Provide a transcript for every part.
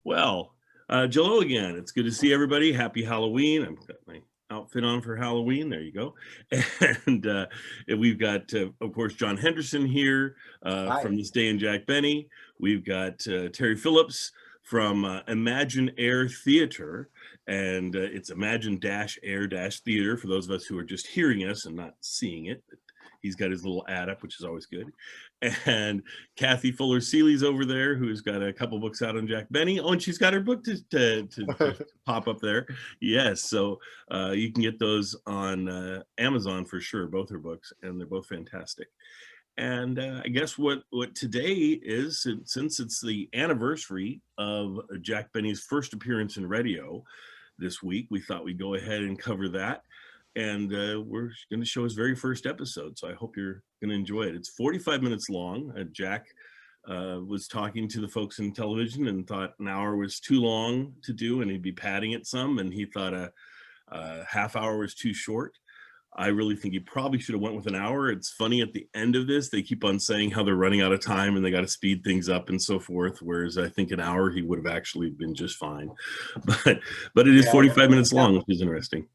Well, Jello again. It's good to see everybody. Happy Halloween. I've got my outfit on for Halloween. There you go. And we've got, of course, John Henderson here from This Day in Jack Benny. We've got Terry Phillips from Imagine Air Theater. And it's Imagine-Air-Theater for those of us who are just hearing us and not seeing it. He's got his little ad up, which is always good. And Kathy Fuller-Seeley's over there, who's got a couple books out on Jack Benny. Oh, and she's got her book to pop up there. Yes, so you can get those on Amazon for sure, both her books, and they're both fantastic. And I guess what today is, since it's the anniversary of Jack Benny's first appearance in radio this week, we thought we'd go ahead and cover that. And we're going to show his very first episode, so I hope you're going to enjoy it. It's 45 minutes long. Jack was talking to the folks in television and thought an hour was too long to do, and he'd be padding it some, and he thought a half hour was too short. I really think he probably should have went with an hour. It's funny, at the end of this, they keep on saying how they're running out of time and they got to speed things up and so forth, whereas I think an hour he would have actually been just fine. But it is 45 minutes long, which is interesting.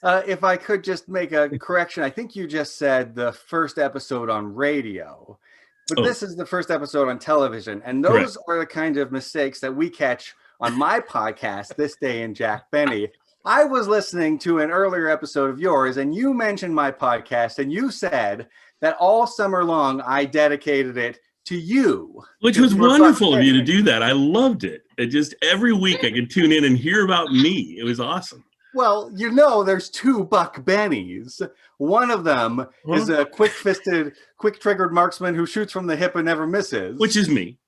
If I could just make a correction, I think you just said the first episode on radio, but this is the first episode on television. And those are the kind of mistakes that we catch on my podcast, This Day in Jack Benny. I was listening to an earlier episode of yours, and you mentioned my podcast, and you said that all summer long I dedicated it to you. Which was wonderful of you to do that. I loved it. It just, every week I could tune in and hear about me. It was awesome. Well, you know, there's two Buck Bennies. One of them is a quick-fisted, quick-triggered marksman who shoots from the hip and never misses. Which is me.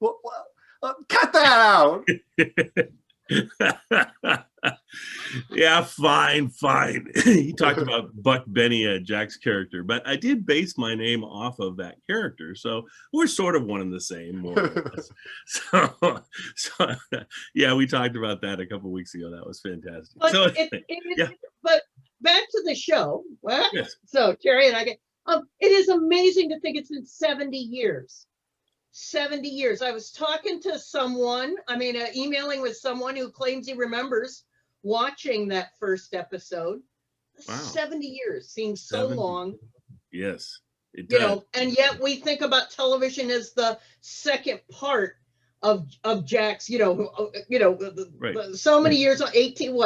Well, cut that out. Yeah, fine. He talked about Buck Benny, Jack's character, but I did base my name off of that character, so we're sort of one and the same, more or less. So yeah, we talked about that a couple weeks ago. That was fantastic. But, but back to the show. Yes. So Terry and I get. It is amazing to think it's been 70 years. 70 years. I was talking to someone, emailing with someone who claims he remembers watching that first episode. Wow. 70 years seems so long. Yes, it does. And yet we think about television as the second part of Jack's, so many years on 18,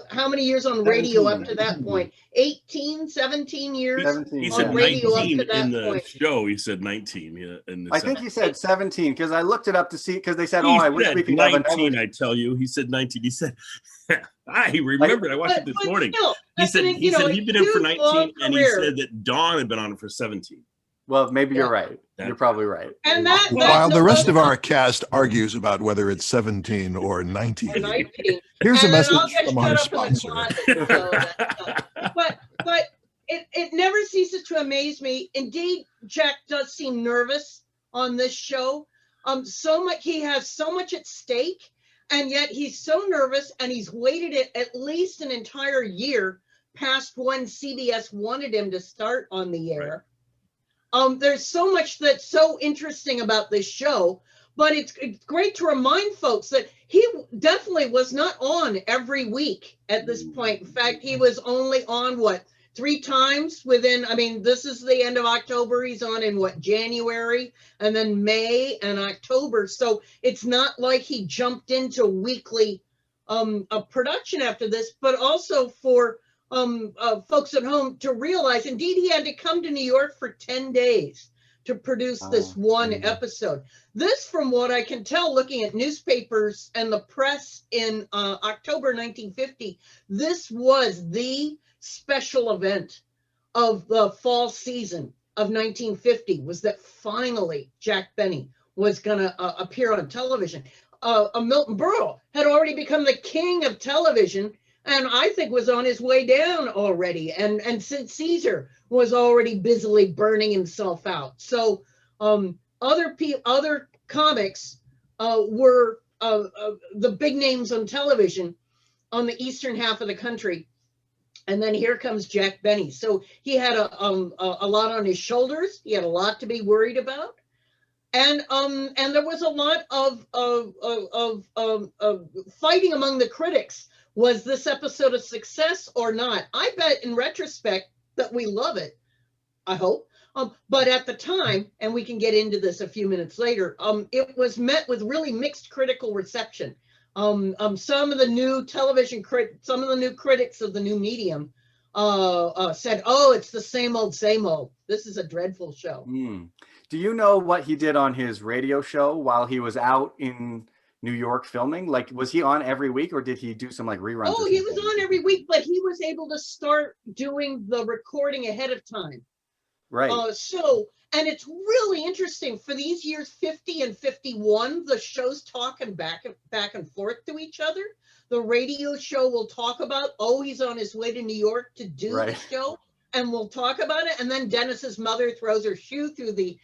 how many years on radio up to that point? 18, 17 years 17. He said 19 in the show. He said 19. I think he said 17 because I looked it up to see, because they said, I wish we could 19, I tell you. He said 19. He said, I remembered. I watched it this morning. Still, he said he'd been in for 19, and he said that Dawn had been on it for 17. Well, maybe you're right. You're probably right. And while the rest of our cast argues about whether it's 17 or 19, here's a message from our sponsor. But it never ceases to amaze me. Indeed, Jack does seem nervous on this show. He has so much at stake, and yet he's so nervous, and he's waited it at least an entire year past when CBS wanted him to start on the air. Right. There's so much that's so interesting about this show, but it's great to remind folks that he definitely was not on every week at this point. In fact, he was only on 3 times within, this is the end of October. He's on in January, and then May and October. So it's not like he jumped into weekly production after this, but also for folks at home to realize, indeed, he had to come to New York for 10 days to produce this one episode. This, from what I can tell, looking at newspapers and the press in October 1950, this was the special event of the fall season of 1950, was that finally Jack Benny was going to appear on television. Milton Berle had already become the king of television, and I think was on his way down already. And Sid Caesar was already busily burning himself out. So other comics were the big names on television on the eastern half of the country. And then here comes Jack Benny. So he had a lot on his shoulders. He had a lot to be worried about. And there was a lot of fighting among the critics. Was this episode a success or not? I bet in retrospect that we love it. I hope. But at the time, and we can get into this a few minutes later, it was met with really mixed critical reception. Some of the new some of the new critics of the new medium said, "Oh, it's the same old, same old. This is a dreadful show." Do you know what he did on his radio show while he was out in New York filming? Like, was he on every week, or did he do some like reruns? Oh, he was on every week, but he was able to start doing the recording ahead of time. Right. And it's really interesting for these years 50 and 51, the show's talking back and forth to each other. The radio show will talk about, oh, he's on his way to New York to do the show, and we'll talk about it. And then Dennis's mother throws her shoe through the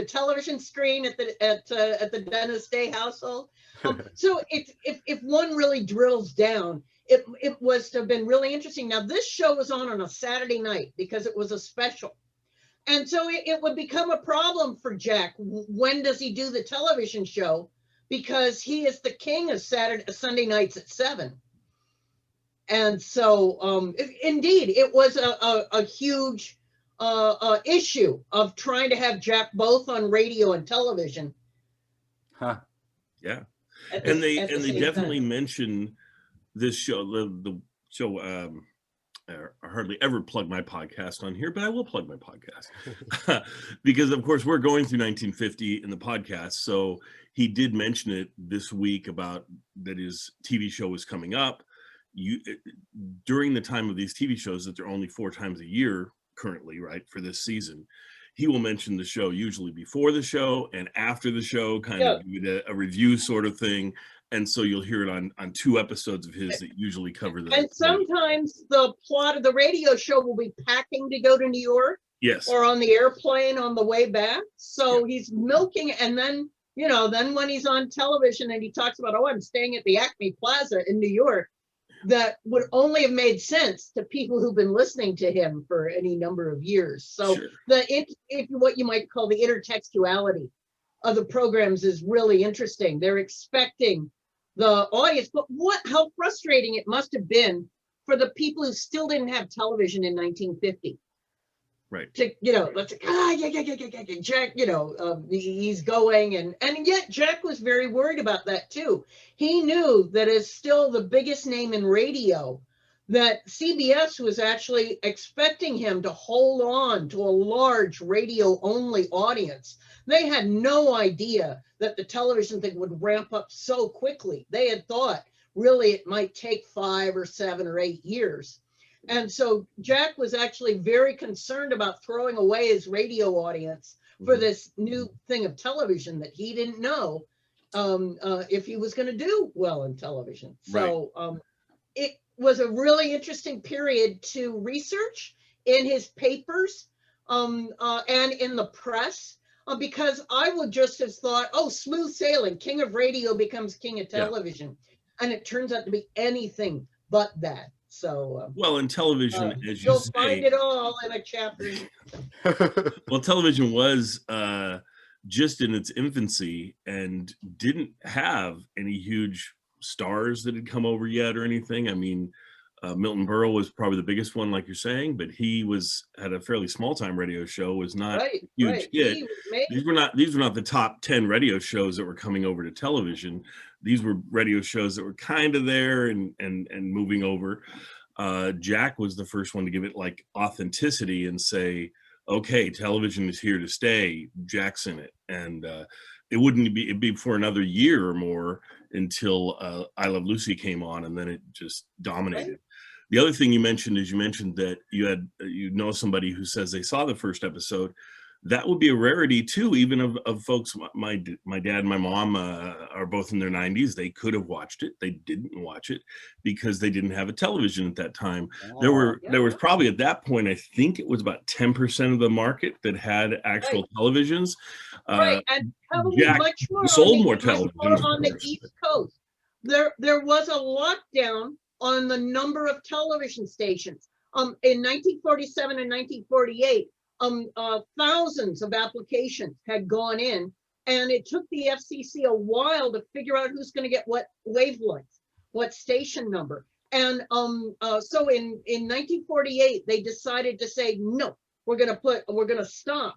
television screen at the Dennis Day household. So if one really drills down, it was to have been really interesting. Now, this show was on a Saturday night because it was a special. And so it would become a problem for Jack. When does he do the television show? Because he is the king of Sunday nights at 7. And so, indeed, it was a huge issue of trying to have Jack both on radio and television. Huh. Yeah. And they definitely mention this show, the show. I hardly ever plug my podcast on here, but I will plug my podcast because, of course, we're going through 1950 in the podcast. So he did mention it this week about that his TV show was coming up. During the time of these TV shows that they're only 4 times a year currently, right, for this season, he will mention the show usually before the show and after the show, kind of a review sort of thing. And so you'll hear it on 2 episodes of his that usually cover that. And sometimes the plot of the radio show will be packing to go to New York. Yes. Or on the airplane on the way back. So he's milking, and then, then when he's on television and he talks about, oh, I'm staying at the Acme Plaza in New York, that would only have made sense to people who've been listening to him for any number of years. So what you might call the intertextuality of the programs is really interesting. They're expecting the audience, but how frustrating it must have been for the people who still didn't have television in 1950. Right. To, let's Jack, he's going, and yet Jack was very worried about that too. He knew that as still the biggest name in radio, that CBS was actually expecting him to hold on to a large radio-only audience. They had no idea that the television thing would ramp up so quickly. They had thought, really, it might take 5 or 7 or 8 years. And so Jack was actually very concerned about throwing away his radio audience for this new thing of television that he didn't know if he was going to do well in television. So it was a really interesting period to research in his papers and in the press, because I would just have thought, oh, smooth sailing, king of radio becomes king of television. And it turns out to be anything but that. So well, in television, as you say, find it all in a chapter. Well, television was just in its infancy and didn't have any huge stars that had come over yet or anything. I mean, Milton Berle was probably the biggest one, like you're saying, but he had a fairly small time radio show, was not a huge hit. These were not the top 10 radio shows that were coming over to television. These were radio shows that were kind of there and moving over. Jack was the first one to give it like authenticity and say, okay, television is here to stay. Jack's in it. And it'd be for another year or more until I Love Lucy came on, and then it just dominated. The other thing you mentioned is that you know somebody who says they saw the first episode. That would be a rarity too, even of folks. My dad and my mom are both in their 90s. They could have watched it. They didn't watch it because they didn't have a television at that time. There was probably at that point, I think it was about 10% of the market that had actual televisions. And probably Jack much more sold more televisions on the East Coast. There was a lockdown on the number of television stations. In 1947 and 1948, thousands of applications had gone in, and it took the FCC a while to figure out who's going to get what wavelength, what station number. And so in 1948, they decided to say, no, we're going to stop.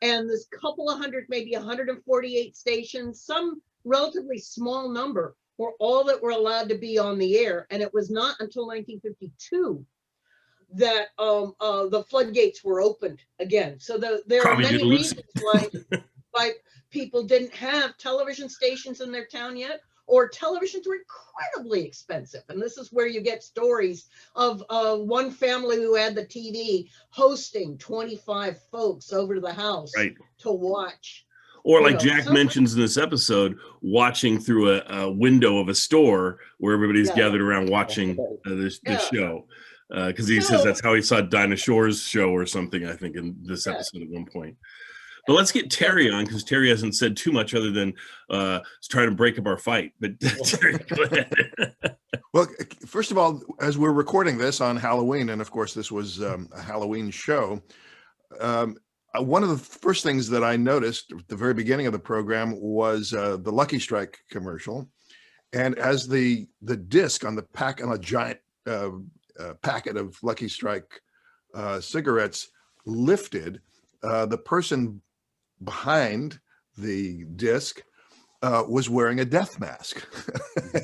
And this couple of hundred, maybe 148 stations, some relatively small number, were all that were allowed to be on the air. And it was not until 1952 that the floodgates were opened again. So there are many reasons why people didn't have television stations in their town yet, or televisions were incredibly expensive. And this is where you get stories of one family who had the TV hosting 25 folks over to the house to watch. Or like Jack mentions in this episode, watching through a window of a store where everybody's gathered around watching this show. Because he says that's how he saw Dinah Shore's show or something, I think, in this episode at one point. But let's get Terry on, because Terry hasn't said too much other than trying to break up our fight. But Terry, go ahead. Well, first of all, as we're recording this on Halloween, and of course this was a Halloween show, one of the first things that I noticed at the very beginning of the program was the Lucky Strike commercial. And as the disc on the pack, on a giant packet of Lucky Strike cigarettes lifted, the person behind the disc was wearing a death mask.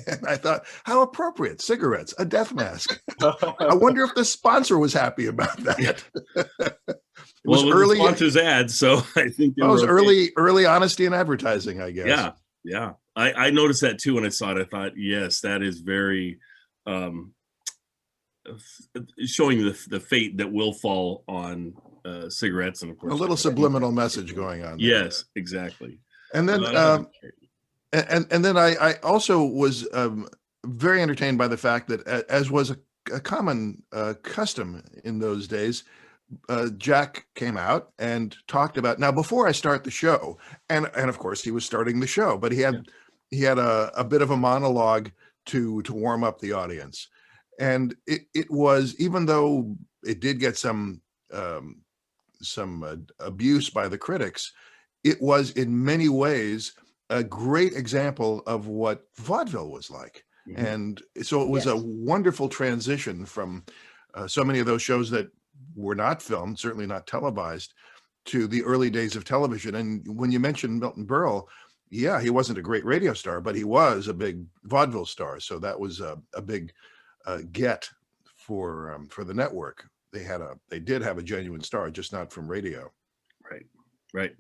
And I thought, how appropriate, cigarettes, a death mask. I wonder if the sponsor was happy about that. It was early sponsor's ads, so I think it was early honesty in advertising, I guess. Yeah. I noticed that too when I saw it. I thought, yes, that is very showing the fate that will fall on cigarettes, and of course a little subliminal message going on there. Yes, exactly. And then and then I also was very entertained by the fact that, as was a common custom in those days, Jack came out and talked about, now before I start the show, and of course he was starting the show, but he had a bit of a monologue to warm up the audience. And it was, even though it did get some abuse by the critics, it was in many ways a great example of what vaudeville was like. Mm-hmm. And so it was a wonderful transition from so many of those shows that were not filmed, certainly not televised, to the early days of television. And when you mentioned Milton Berle, yeah, he wasn't a great radio star, but he was a big vaudeville star. So that was a big get for the network. They did have a genuine star, just not from radio. Right.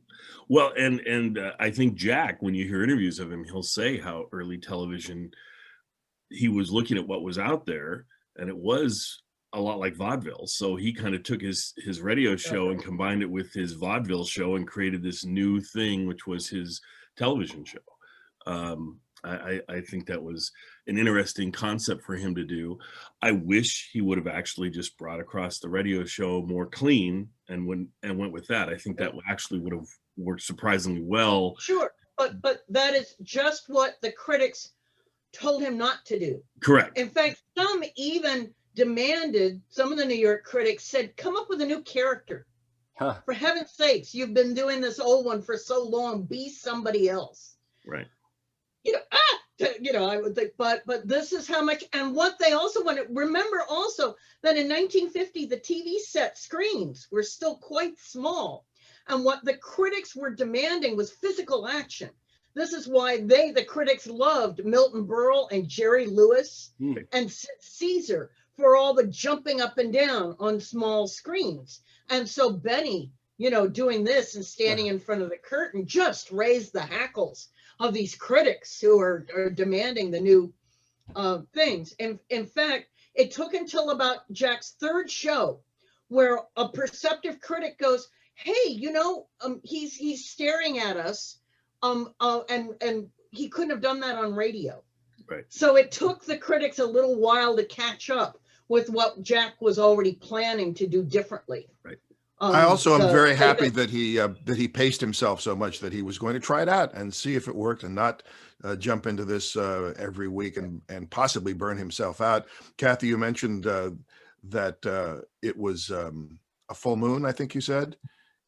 Well, and I think Jack, when you hear interviews of him, he'll say how early television, he was looking at what was out there, and it was a lot like vaudeville. So he kind of took his radio show and combined it with his vaudeville show and created this new thing, which was his television show. I think that was an interesting concept for him to do. I wish he would have actually just brought across the radio show more clean and went with that. I think that actually would have worked surprisingly well. Sure, but that is just what the critics told him not to do. Correct. In fact, some even demanded, some of the New York critics said, come up with a new character. Huh. For heaven's sakes, you've been doing this old one for so long, be somebody else. Right. I would think, but this is how much, and what they also want to remember also that in 1950, the TV set screens were still quite small. And what the critics were demanding was physical action. This is why the critics loved Milton Berle and Jerry Lewis and Caesar for all the jumping up and down on small screens. And so Benny, doing this and standing in front of the curtain just raised the hackles of these critics who are demanding the new things. And in fact, it took until about Jack's third show where a perceptive critic goes, hey, he's staring at us. And he couldn't have done that on radio. Right. So it took the critics a little while to catch up with what Jack was already planning to do differently. Right. I also am very happy that he paced himself so much that he was going to try it out and see if it worked, and not jump into this every week and possibly burn himself out. Kathy, you mentioned that it was a full moon, I think you said.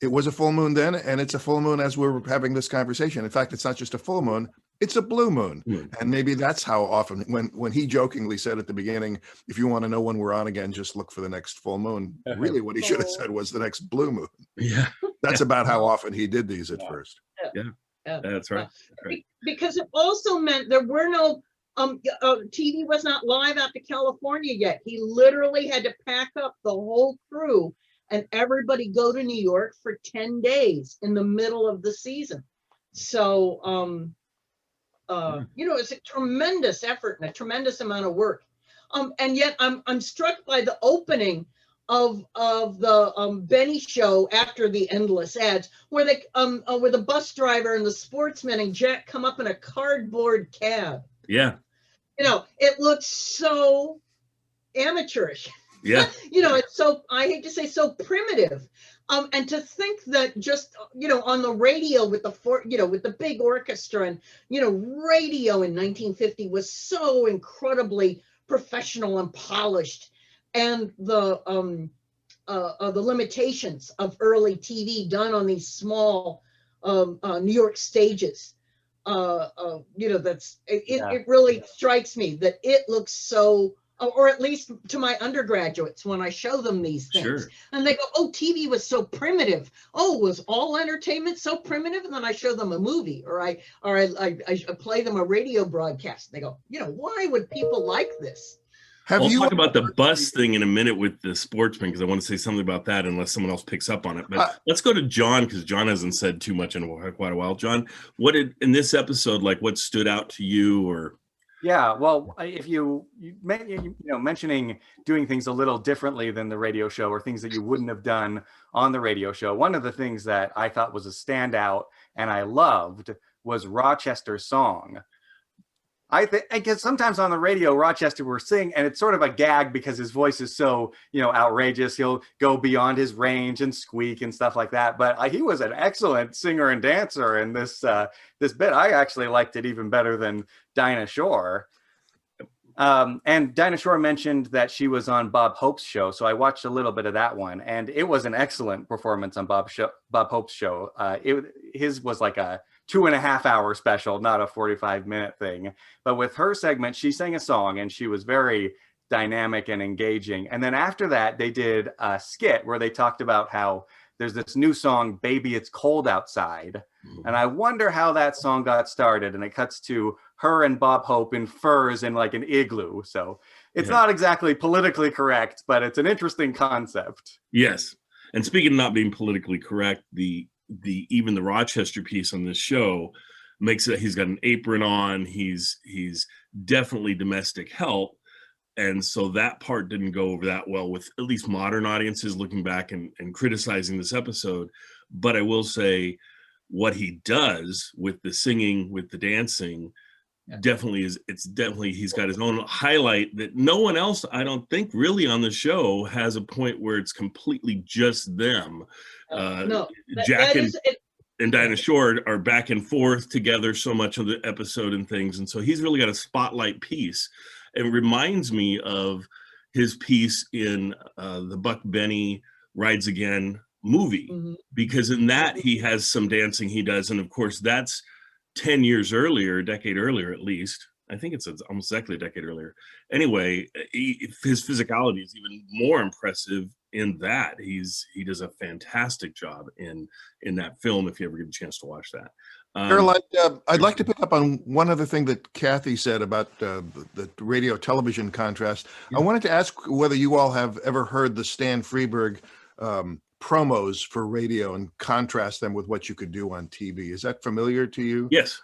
It was a full moon then, and it's a full moon as we're having this conversation. In fact, it's not just a full moon, it's a blue moon. And maybe that's how often, when he jokingly said at the beginning, if you want to know when we're on again, just look for the next full moon. Really what he should have said was the next blue moon. Yeah. That's about how often he did these at first. Yeah. That's right. That's right. Because it also meant there were no TV was not live out to California yet. He literally had to pack up the whole crew and everybody go to New York for 10 days in the middle of the season. So, it's a tremendous effort and a tremendous amount of work. And yet I'm struck by the opening of the Benny show after the endless ads, where where the bus driver and the sportsman and Jack come up in a cardboard cab. Yeah. It looks so amateurish. Yeah. It's so, I hate to say, so primitive. And to think that just, on the radio with the big orchestra and, radio in 1950 was so incredibly professional and polished, and the limitations of early TV done on these small New York stages. It really strikes me that it looks so, or at least to my undergraduates when I show them these things, Sure. And they go, "Oh, TV was so primitive. Oh, was all entertainment so primitive?" And then I show them a movie, or I play them a radio broadcast. And they go, "Why would people like this?" We'll talk about the bus thing in a minute with the sportsman, because I want to say something about that unless someone else picks up on it. But let's go to John, because John hasn't said too much in quite a while. John, what did in this episode, like, what stood out to you? Or yeah, well, if you mentioning doing things a little differently than the radio show, or things that you wouldn't have done on the radio show, one of the things that I thought was a standout and I loved was Rochester's song. I think, because sometimes on the radio, Rochester will sing, and it's sort of a gag because his voice is so, outrageous. He'll go beyond his range and squeak and stuff like that. But he was an excellent singer and dancer in this bit. I actually liked it even better than Dinah Shore. And Dinah Shore mentioned that she was on Bob Hope's show, so I watched a little bit of that one, and it was an excellent performance on Bob Hope's show. His was like a 2.5 hour special, not a 45-minute thing. But with her segment, she sang a song and she was very dynamic and engaging. And then after that, they did a skit where they talked about how there's this new song, "Baby, It's Cold Outside." And I wonder how that song got started. And it cuts to her and Bob Hope in furs in like an igloo. So it's not exactly politically correct, but it's an interesting concept. Yes. And speaking of not being politically correct, even the Rochester piece on this show makes it, he's got an apron on, he's definitely domestic help, and so that part didn't go over that well with at least modern audiences looking back and criticizing this episode. But I will say what he does with the singing, with the dancing, definitely he's got his own highlight that no one else, I don't think, really on the show has a point where it's completely just them. Jack and Dinah Shore are back and forth together so much of the episode and things, and so he's really got a spotlight piece. It reminds me of his piece in the Buck Benny Rides Again movie, because in that he has some dancing he does, and of course that's 10 years earlier, a decade earlier at least. I think it's almost exactly a decade earlier. Anyway, his physicality is even more impressive in that. He does a fantastic job in that film, if you ever get a chance to watch that. Caroline, I'd like to pick up on one other thing that Kathy said about the radio television contrast. I wanted to ask whether you all have ever heard the Stan Freberg promos for radio and contrast them with what you could do on TV. Is that familiar to you? Yes.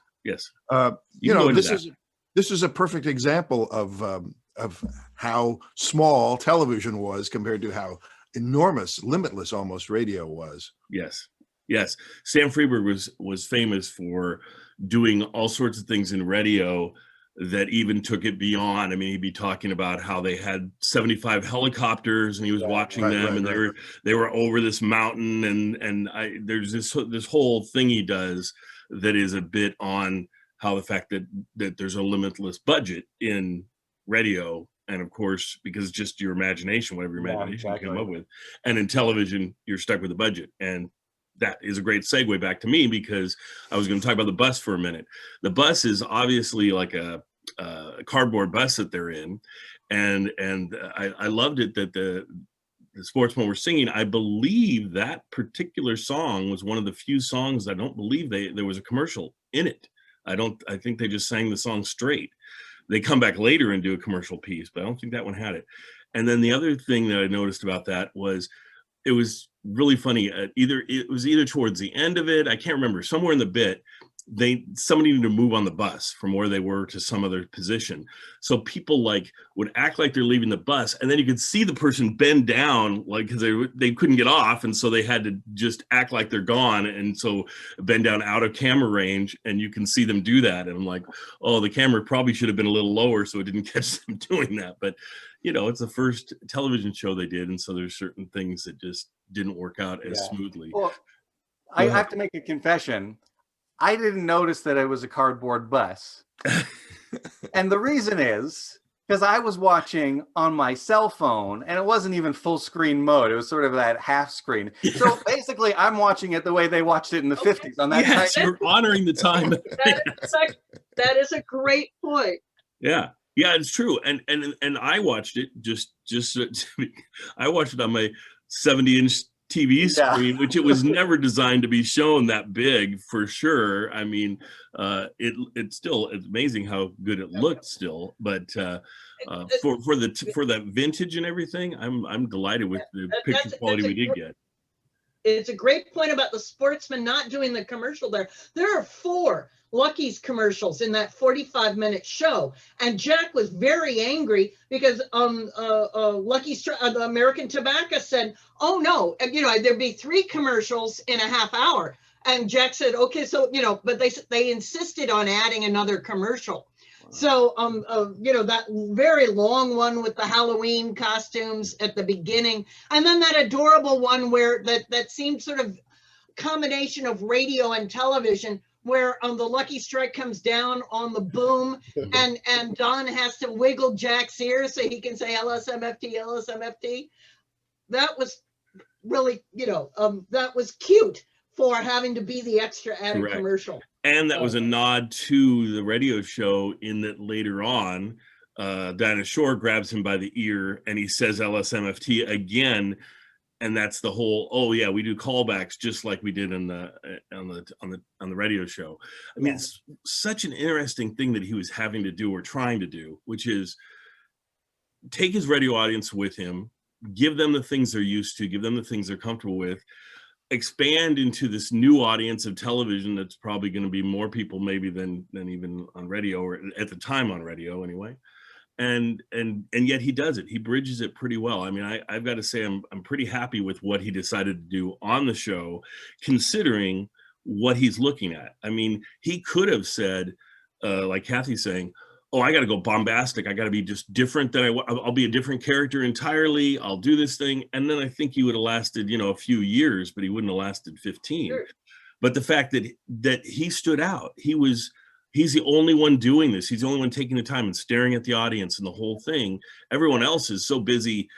This is a perfect example of how small television was compared to how enormous, limitless almost radio was. Yes. Stan Freberg was famous for doing all sorts of things in radio that even took it beyond. I mean, he'd be talking about how they had 75 helicopters and he was watching them, and they were over this mountain, and there's this whole thing he does that is a bit on how the fact that there's a limitless budget in radio, and of course, because it's just your imagination, whatever your imagination can come up with, and in television, you're stuck with a budget, and that is a great segue back to me, because I was going to talk about the bus for a minute. The bus is obviously like a cardboard bus that they're in, and I loved it that the sportsmen were singing. I believe that particular song was one of the few songs, I don't believe there was a commercial in it. I think they just sang the song straight. They come back later and do a commercial piece, but I don't think that one had it. And then the other thing that I noticed about that was, it was really funny. It was either towards the end of it, I can't remember, somewhere in the bit, somebody needed to move on the bus from where they were to some other position. So people like would act like they're leaving the bus, and then you could see the person bend down, like, because they couldn't get off, and so they had to just act like they're gone, and so bend down out of camera range, and you can see them do that. And I'm like, oh, the camera probably should have been a little lower so it didn't catch them doing that. But it's the first television show they did, and so there's certain things that just didn't work out as smoothly. Well, I have to make a confession. I didn't notice that it was a cardboard bus. And the reason is because I was watching on my cell phone, and it wasn't even full screen mode. It was sort of that half screen. So basically, I'm watching it the way they watched it in the 50s. On that yes, you're honoring the time. That is a great point. Yeah, it's true. And I watched it just I watched it on my 70-inch TV screen, which it was never designed to be shown that big, for sure. I mean, it's amazing how good it looked still, but for that vintage and everything, I'm delighted with the picture quality we did get. It's a great point about the sportsman not doing the commercial there. There are 4 Lucky's commercials in that 45-minute show, and Jack was very angry because Lucky's the American Tobacco said, "Oh no, there'd be 3 commercials in a half hour," and Jack said, "Okay, so but they insisted on adding another commercial." Wow. So that very long one with the Halloween costumes at the beginning, and then that adorable one where that seemed sort of combination of radio and television, where the Lucky Strike comes down on the boom, and Don has to wiggle Jack's ear so he can say LSMFT, LSMFT. That was really, that was cute for having to be the extra added Correct. Commercial. And that was a nod to the radio show, in that later on, Dinah Shore grabs him by the ear and he says LSMFT again. And that's the whole, oh yeah, we do callbacks just like we did on the radio show. I mean, it's such an interesting thing that he was having to do, or trying to do, which is take his radio audience with him, give them the things they're used to, give them the things they're comfortable with, expand into this new audience of television that's probably going to be more people maybe than even on radio, or at the time on radio anyway. And yet he does it. He bridges it pretty well. I mean, I've got to say, I'm pretty happy with what he decided to do on the show, considering what he's looking at. I mean, he could have said, like Kathy's saying, oh, I got to go bombastic. I got to be just different than I'll be a different character entirely. I'll do this thing. And then I think he would have lasted, a few years, but he wouldn't have lasted 15. Sure. But the fact that he stood out, he's the only one doing this. He's the only one taking the time and staring at the audience and the whole thing. Everyone else is so busy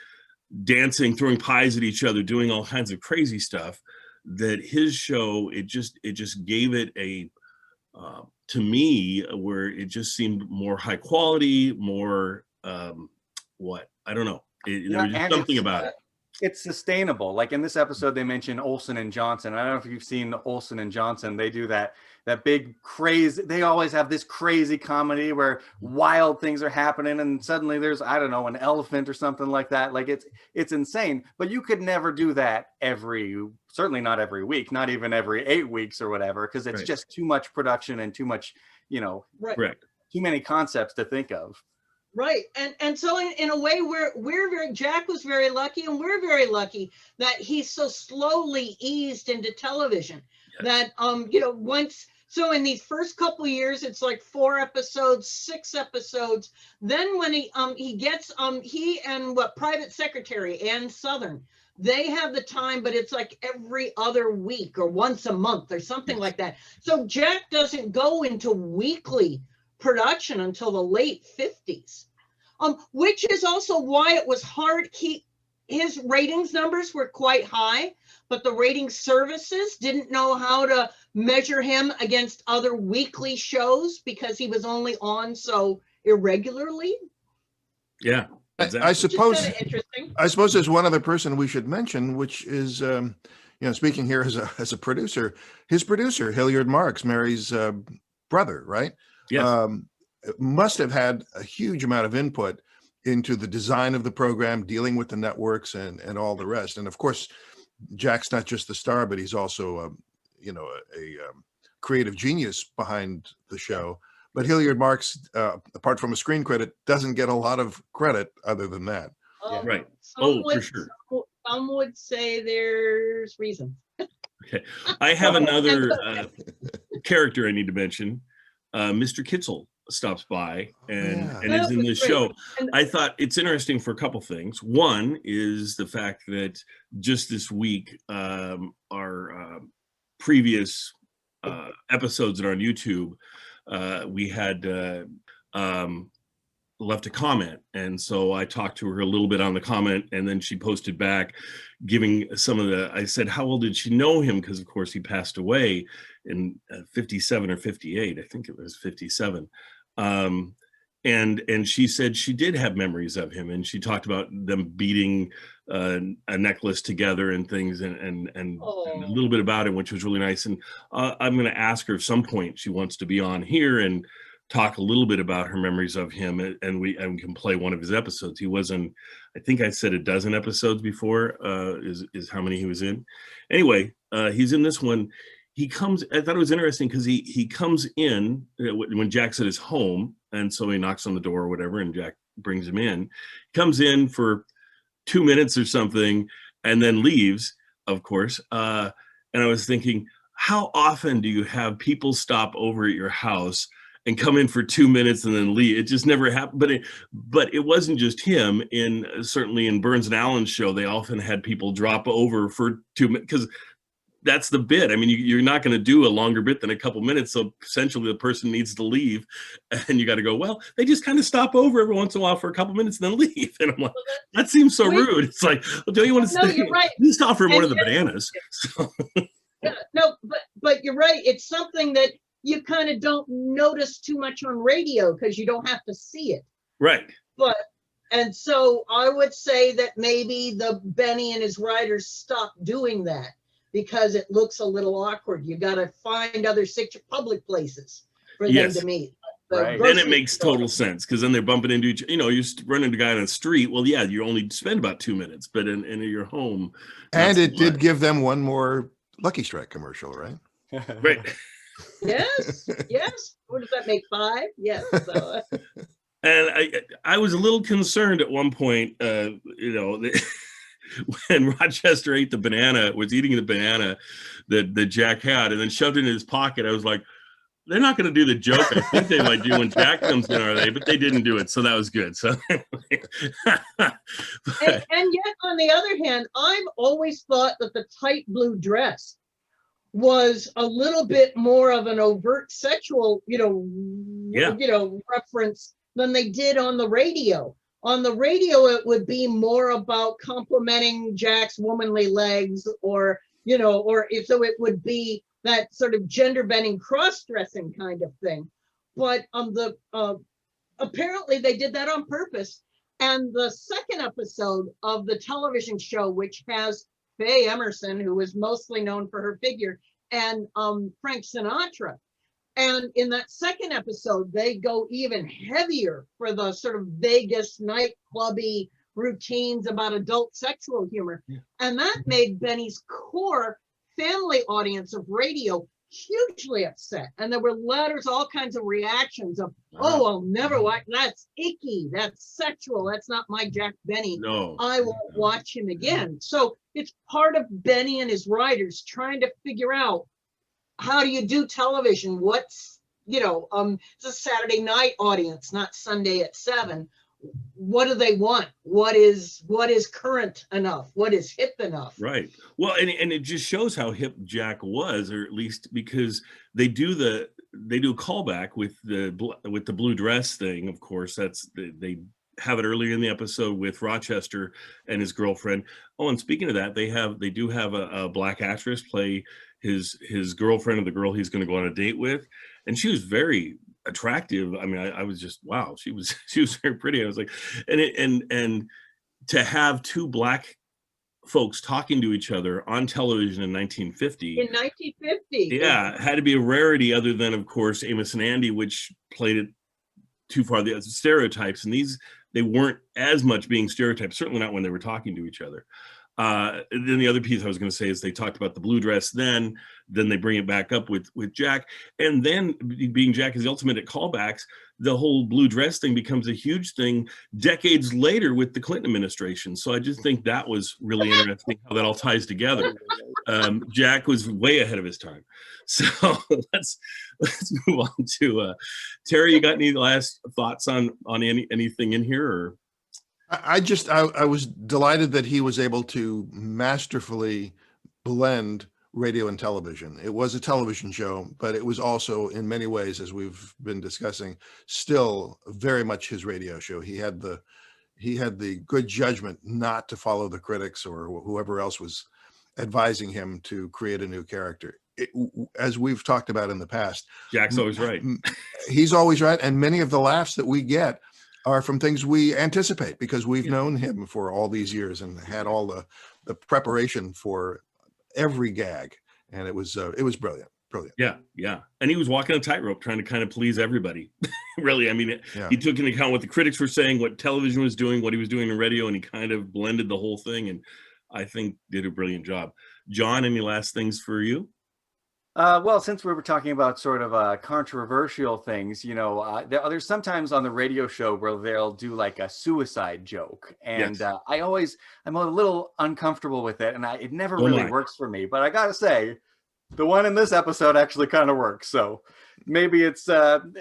dancing, throwing pies at each other, doing all kinds of crazy stuff, that his show, it just gave it a, to me, where it just seemed more high quality, more, I don't know. There was just something about it. It's sustainable. Like in this episode, they mentioned Olsen and Johnson. I don't know if you've seen Olsen and Johnson. They do that big crazy. They always have this crazy comedy where wild things are happening, and suddenly there's, I don't know, an elephant or something like that. Like it's insane. But you could never do that certainly not every week, not even every 8 weeks or whatever, because it's just too much production and too much, too many concepts to think of. Right. And so in a way, Jack was very lucky, and we're very lucky that he's so slowly eased into television. Yes. That, so in these first couple of years, it's like 4 episodes, 6 episodes. Then when he gets, he and Private Secretary Ann Southern, they have the time, but it's like every other week or once a month or something like that. So Jack doesn't go into weekly production until the late 50s, which is also why it was hard. He his ratings numbers were quite high, but the rating services didn't know how to measure him against other weekly shows because he was only on so irregularly. Yeah, exactly. I suppose. Interesting. I suppose there's one other person we should mention, which is, speaking here as a producer, his producer Hilliard Marks, Mary's brother, right? Yes. Must have had a huge amount of input into the design of the program, dealing with the networks and all the rest. And of course, Jack's not just the star, but he's also, a creative genius behind the show. But Hilliard Marks, apart from a screen credit, doesn't get a lot of credit other than that. Right. For sure. Some would say there's reasons. Okay. I have another character I need to mention. Mr. Kitzel stops by and is in this show. I thought it's interesting for a couple things. One is the fact that just this week, our previous episodes that are on YouTube, we had left a comment, and so I talked to her a little bit on the comment, and then she posted back giving some of the, I said, how old did she know him? Because of course he passed away in 57 or 58. I think it was 57. And she said she did have memories of him, and she talked about them beating a necklace together and things, and a little bit about it, which was really nice. And I'm going to ask her at some point, she wants to be on here and talk a little bit about her memories of him, and we can play one of his episodes. He was in, I think I said a dozen episodes before, is how many he was in. Anyway, he's in this one. He comes, I thought it was interesting because he comes in when Jack's at his home, and so he knocks on the door or whatever, and Jack brings him in. He comes in for 2 minutes or something and then leaves, of course. And I was thinking, how often do you have people stop over at your house and come in for 2 minutes and then leave? It just never happened. But it wasn't just him. Certainly in Burns and Allen's show, they often had people drop over for 2 minutes, because that's the bit. I mean, you're not going to do a longer bit than a couple minutes. So essentially the person needs to leave, and you got to go, well, they just kind of stop over every once in a while for a couple minutes and then leave. And I'm like, that seems so rude. It's like, well, don't you want to stay? You're right. Just offer him one of the bananas. So. Yeah, no, but you're right. It's something that you kind of don't notice too much on radio because you don't have to see it. Right. And so I would say that maybe the Benny and his writers stopped doing that because it looks a little awkward. You got to find other public places for them to meet. Right. Then it makes total sense, because then they're bumping into each, you run into a guy on the street. Well, yeah, you only spend about 2 minutes, but in your home. And it did give them one more Lucky Strike commercial, right? Right. Yes. What does that make, 5? Yes. So. And I was a little concerned at one point, when Rochester was eating the banana that Jack had and then shoved it in his pocket. I was like, they're not going to do the joke I think they might do when Jack comes in, are they? But they didn't do it, so that was good. So, and yet, on the other hand, I've always thought that the tight blue dress was a little bit more of an overt sexual, reference than they did on the radio. On the radio, it would be more about complimenting Jack's womanly legs, or it would be that sort of gender bending cross-dressing kind of thing. But apparently they did that on purpose. And the second episode of the television show, which has Faye Emerson, who is mostly known for her figure, and Frank Sinatra. And in that second episode, they go even heavier for the sort of Vegas nightclubby routines about adult sexual humor. Yeah. And that made Benny's core family audience of radio hugely upset. And there were letters, all kinds of reactions of, I'll never watch, that's icky, that's sexual, that's not my Jack Benny. No. I won't watch him again. So it's part of Benny and his writers trying to figure out, how do you do television? What's, it's a Saturday night audience, not Sunday at 7. What do they want? What is current enough? What is hip enough? Right. Well, and it just shows how hip Jack was, or at least because they do a callback with the blue dress thing. Of course, they have it earlier in the episode with Rochester and his girlfriend. Oh, and speaking of that, they do have a black actress play his girlfriend, or the girl he's going to go on a date with, and she was very attractive. I mean, I was just, wow, she was very pretty. I was like, and to have two black folks talking to each other on television in 1950. In 1950. Yeah, had to be a rarity, other than, of course, Amos and Andy, which played it too far, the stereotypes. And they weren't as much being stereotypes, certainly not when they were talking to each other. Then the other piece I was going to say is they talked about the blue dress then they bring it back up with Jack. And then, being Jack is the ultimate at callbacks, the whole blue dress thing becomes a huge thing decades later with the Clinton administration. So I just think that was really interesting how that all ties together. Jack was way ahead of his time. So let's move on to Terry. You got any last thoughts on anything in here? Or I was delighted that he was able to masterfully blend radio and television. It was a television show, but it was also, in many ways, as we've been discussing, still very much his radio show. He had the good judgment not to follow the critics or whoever else was advising him to create a new character. As we've talked about in the past, Jack's always right. He's always right, and many of the laughs that we get are from things we anticipate because we've known him for all these years and had all the preparation for every gag, and it was brilliant. Yeah, and he was walking a tightrope trying to kind of please everybody. Really, I mean, he took into account what the critics were saying, what television was doing, what he was doing in radio, and he kind of blended the whole thing, and I think did a brilliant job. John, any last things for you? Well, since we were talking about sort of controversial things, there's sometimes on the radio show where they'll do like a suicide joke. And Yes. I'm a little uncomfortable with it. And it never really works for me. But I got to say, the one in this episode actually kind of works. So maybe some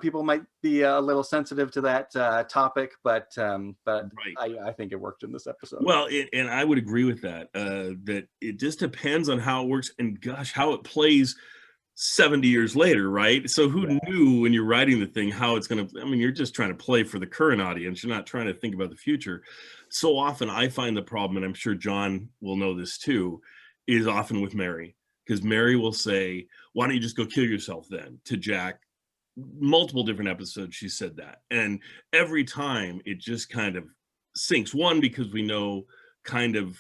people might be a little sensitive to that topic, but right. I think it worked in this episode. Well, and I would agree with that, that it just depends on how it works and gosh, how it plays 70 years later, right? So who knew when you're writing the thing, how it's going to, I mean, you're just trying to play for the current audience. You're not trying to think about the future. So often I find the problem, and I'm sure John will know this too, is often with Mary, because Mary will say, why don't you just go kill yourself then, to Jack. Multiple different episodes she said that, and every time it just kind of sinks. One, because we know kind of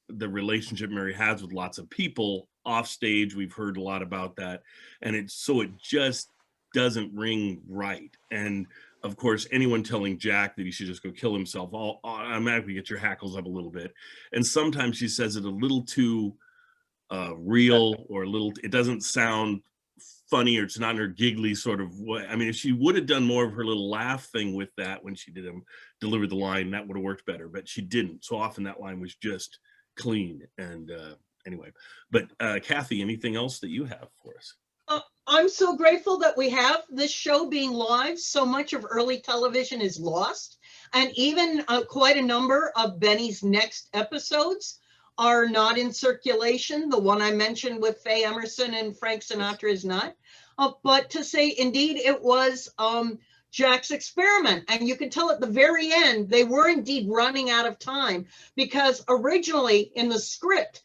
the relationship Mary has with lots of people off stage. We've heard a lot about that, and it just doesn't ring right. And of course, anyone telling Jack that he should just go kill himself automatically get your hackles up a little bit. And sometimes she says it a little too real, or it doesn't sound funny, or it's not in her giggly sort of way. I mean, if she would have done more of her little laugh thing with that when she delivered the line, that would have worked better, but she didn't. So often that line was just clean. And anyway, but Kathy, anything else that you have for us? I'm so grateful that we have this show being live. So much of early television is lost, and even quite a number of Benny's next episodes are not in circulation. The one I mentioned with Faye Emerson and Frank Sinatra is not. But to say, indeed, it was Jack's experiment. And you can tell at the very end, they were indeed running out of time, because originally in the script,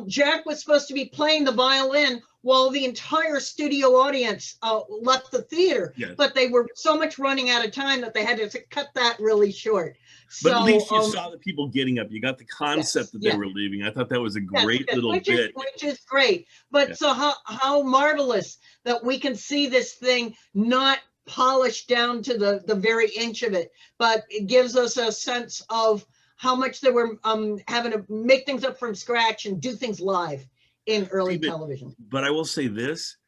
Jack was supposed to be playing the violin while the entire studio audience left the theater. Yes. But they were so much running out of time that they had to cut that really short. But at least you saw the people getting up. You got the concept that they were leaving. I thought that was a great little bit. Which is great. But so how marvelous that we can see this thing not polished down to the very inch of it, but it gives us a sense of how much they were having to make things up from scratch and do things live in early television. But I will say this,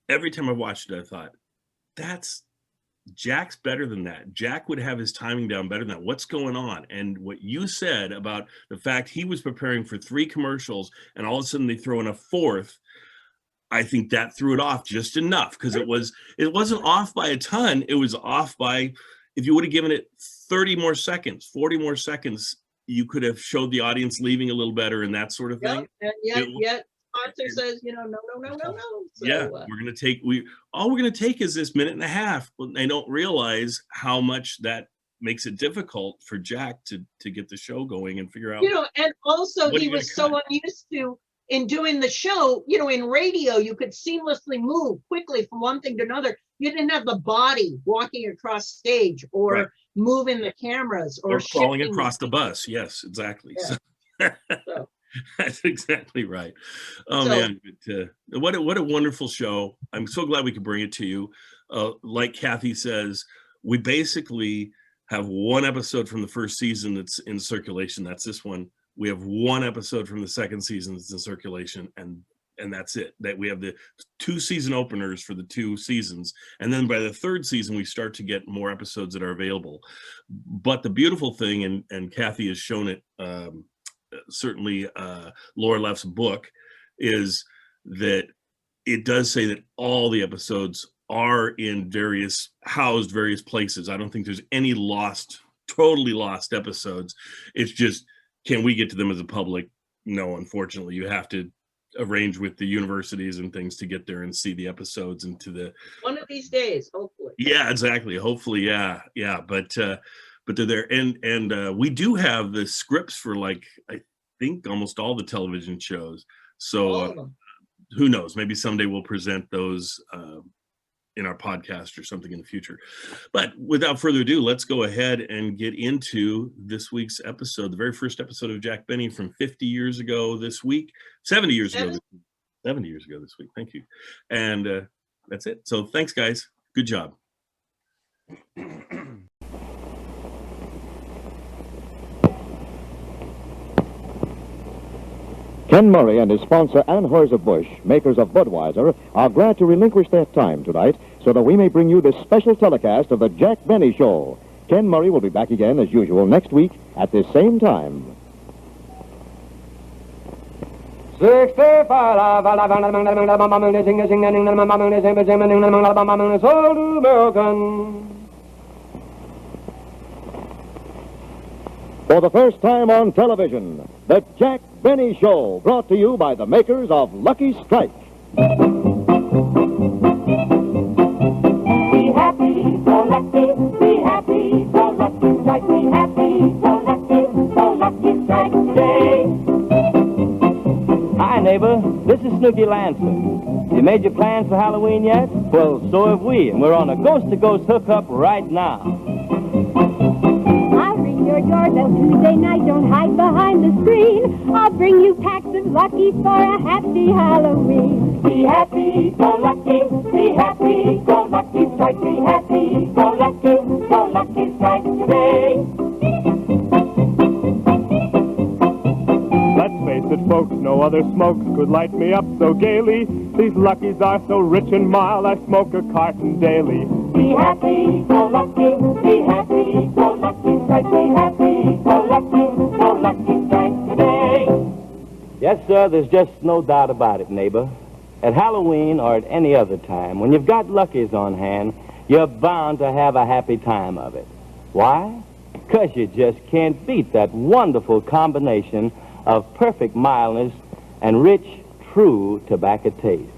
every time I watched it, I thought, Jack's better than that. Jack would have his timing down better than that. What's going on? And what you said about the fact he was preparing for 3 commercials and all of a sudden they throw in a 4th, I think that threw it off just enough, because it wasn't off by a ton. It was off by, if you would have given it 30 more seconds, 40 more seconds, you could have showed the audience leaving a little better and that sort of thing. And yet sponsor says, no. So, yeah, all we're gonna take is this minute and a half. But they don't realize how much that makes it difficult for Jack to get the show going and figure out. And also he was so unused to in doing the show. In radio, you could seamlessly move quickly from one thing to another. You didn't have the body walking across stage or moving the cameras or crawling across the bus. Yes, exactly. Yeah. So, that's exactly right. Oh man, what a wonderful show. I'm so glad we could bring it to you. Like Kathy says, we basically have one episode from the first season that's in circulation. That's this one. We have one episode from the second season that's in circulation, and that's it. That we have the 2 season openers for the 2 seasons, and then by the 3rd season we start to get more episodes that are available. But the beautiful thing, and Kathy has shown it, certainly Laura Leff's book, is that it does say that all the episodes are in various places. I don't think there's any totally lost episodes. It's just, can we get to them as a public? No, unfortunately. You have to arrange with the universities and things to get there and see the episodes into the one of these days, hopefully. Yeah, exactly. Hopefully, yeah. But they're there, and we do have the scripts for, like, I think almost all the television shows. So who knows? Maybe someday we'll present those in our podcast or something in the future. But without further ado, let's go ahead and get into this week's episode, the very first episode of Jack Benny from 50 years ago this week, 70 years ago. 70 years ago this week. Thank you. And that's it. So thanks, guys. Good job. Ken Murray and his sponsor, Anheuser-Busch, makers of Budweiser, are glad to relinquish their time tonight so that we may bring you this special telecast of the Jack Benny Show. Ken Murray will be back again, as usual, next week at this same time. 65 American. For the first time on television, the Jack Benny Show, brought to you by the makers of Lucky Strike. Be happy, so lucky, be happy, so lucky strike, be happy, so lucky strike today. Hi, neighbor. This is Snooky Lancer. You made your plans for Halloween yet? Well, so have we, and we're on a ghost-to-ghost hookup right now. Your doorbell Tuesday night, don't hide behind the screen. I'll bring you packs of Lucky for a happy Halloween. Be happy, so lucky, be happy, so lucky strike, be happy, so lucky strike today. Let's face it, folks, no other smokes could light me up so gaily. These Luckies are so rich and mild, I smoke a carton daily. Be happy, so lucky, be happy, so lucky strike, be happy, so lucky strike today. Yes, sir, there's just no doubt about it, neighbor. At Halloween or at any other time, when you've got Luckies on hand, you're bound to have a happy time of it. Why? Because you just can't beat that wonderful combination of perfect mildness and rich, true tobacco taste.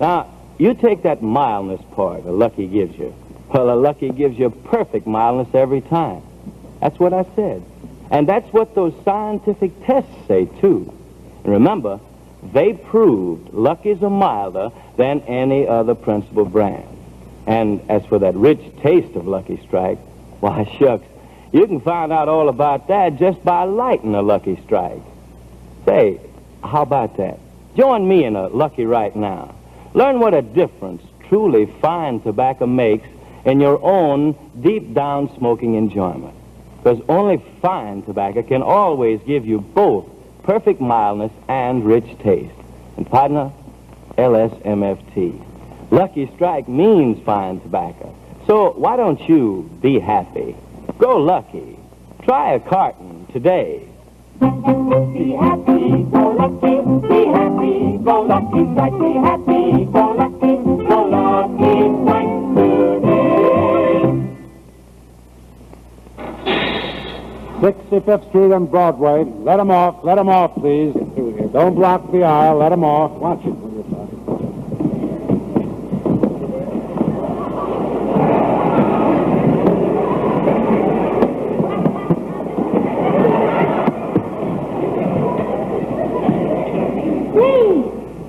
Now, you take that mildness part a Lucky gives you. Well, a Lucky gives you perfect mildness every time. That's what I said. And that's what those scientific tests say, too. And remember, they proved Luckies are milder than any other principal brand. And as for that rich taste of Lucky Strike, why, shucks, you can find out all about that just by lighting a Lucky Strike. Say, how about that? Join me in a Lucky right now. Learn what a difference truly fine tobacco makes in your own deep-down smoking enjoyment. Because only fine tobacco can always give you both perfect mildness and rich taste. And partner, LSMFT. Lucky Strike means fine tobacco. So why don't you be happy? Go Lucky. Try a carton today. Be happy, go lucky, be happy, go lucky strike, be happy, go lucky strike today. 65th Street and Broadway. Let 'em off, please. Don't block the aisle. Let them off. Watch it.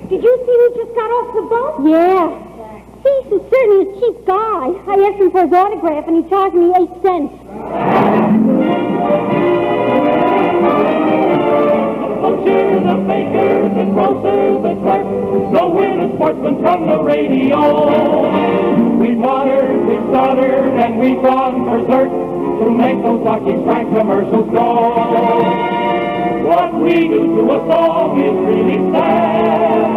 Did you see who just got off the boat? Yeah. He's certainly a cheap guy. I asked him for his autograph, and he charged me 8 cents. Butchers, the bakers, the grocers, the clerks, so we're the sportsmen from the radio. We've watered, we've stuttered, and we've gone berserk to make those Lucky Strike commercials go. What we do to a song is really sad.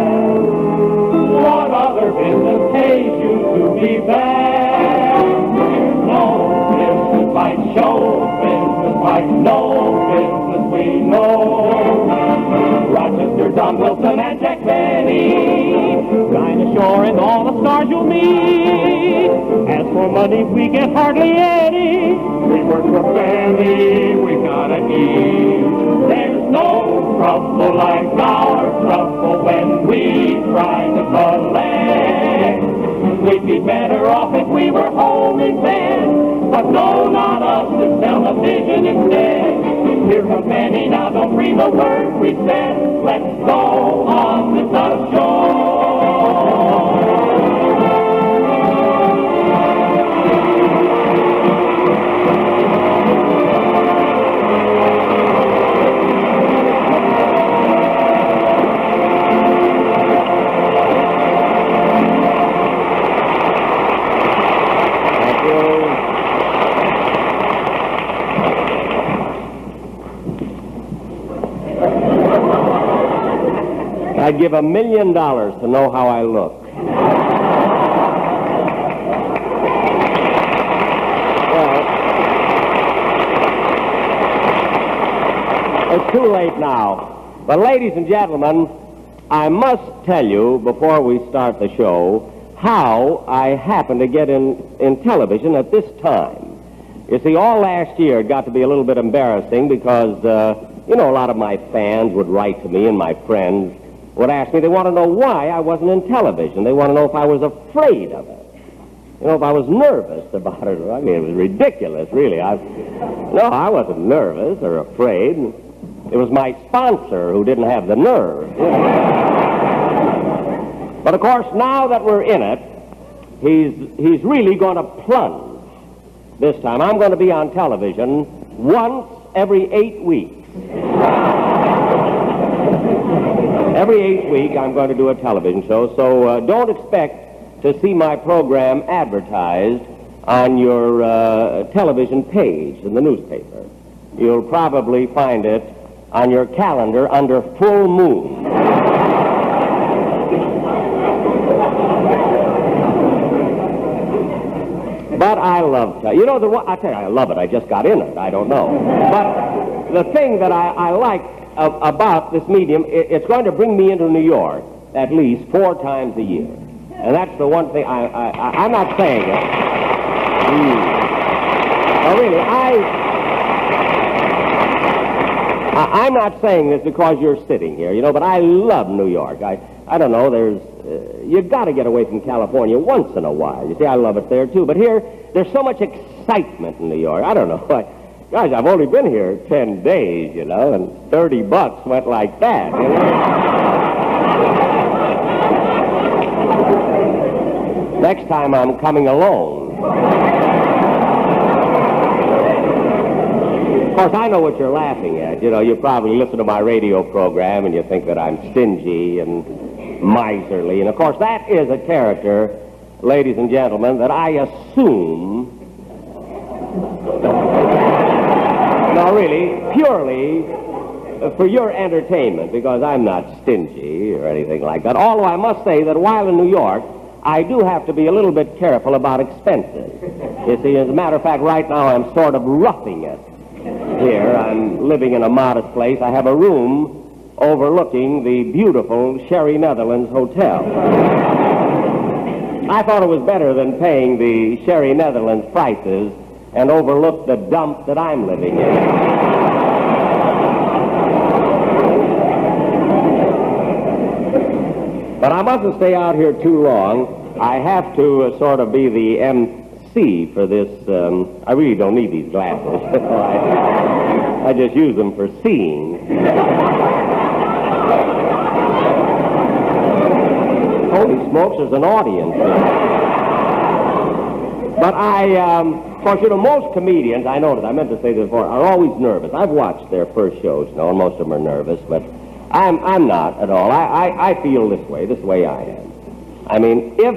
What other business pays you to be bad? There's no business like show business, like no business we know. Rochester, Don Wilson, and Jack Benny, Dinah Shore, and all the stars you'll meet. As for money, we get hardly any. We work for a family, we gotta eat. There's no trouble like our trouble when we try to collect. We'd be better off if we were home in bed, but no, not us, to television instead. Here comes Benny, now don't breathe a word we said. Let's go on with the show. I'd give $1 million to know how I look. Well, it's too late now. But ladies and gentlemen, I must tell you before we start the show how I happened to get in television at this time. You see, all last year it got to be a little bit embarrassing because, a lot of my fans would write to me and my friends would ask me, they want to know why I wasn't in television. They want to know if I was afraid of it. If I was nervous about it. I mean, it was ridiculous, really. No, I wasn't nervous or afraid. It was my sponsor who didn't have the nerve. But, of course, now that we're in it, he's really going to plunge this time. I'm going to be on television once every 8 weeks. Every 8 weeks, I'm going to do a television show, so don't expect to see my program advertised on your television page in the newspaper. You'll probably find it on your calendar under full moon. But I love I tell you, I love it. I just got in it. I don't know. But the thing that I like about this medium, it's going to bring me into New York at least 4 times a year. And that's the one thing I'm not saying it. No, really, I'm not saying this because you're sitting here, but I love New York. I don't know, you've got to get away from California once in a while. You see, I love it there, too. But here, there's so much excitement in New York. I don't know. Guys, I've only been here 10 days, and $30 went like that. Next time I'm coming alone. Of course, I know what you're laughing at. You probably listen to my radio program and you think that I'm stingy and miserly. And, of course, that is a character, ladies and gentlemen, that I assume... No, really, purely for your entertainment, because I'm not stingy or anything like that. Although I must say that while in New York, I do have to be a little bit careful about expenses. You see, as a matter of fact, right now I'm sort of roughing it here. I'm living in a modest place. I have a room overlooking the beautiful Sherry Netherlands Hotel. I thought it was better than paying the Sherry Netherlands prices and overlook the dump that I'm living in. But I mustn't stay out here too long. I have to sort of be the MC for this. I really don't need these glasses. I just use them for seeing. Holy smokes, there's an audience here. But of course, most comedians, I noticed, I meant to say this before, are always nervous. I've watched their first shows, and most of them are nervous, but I'm not at all. I feel this way I am. I mean, this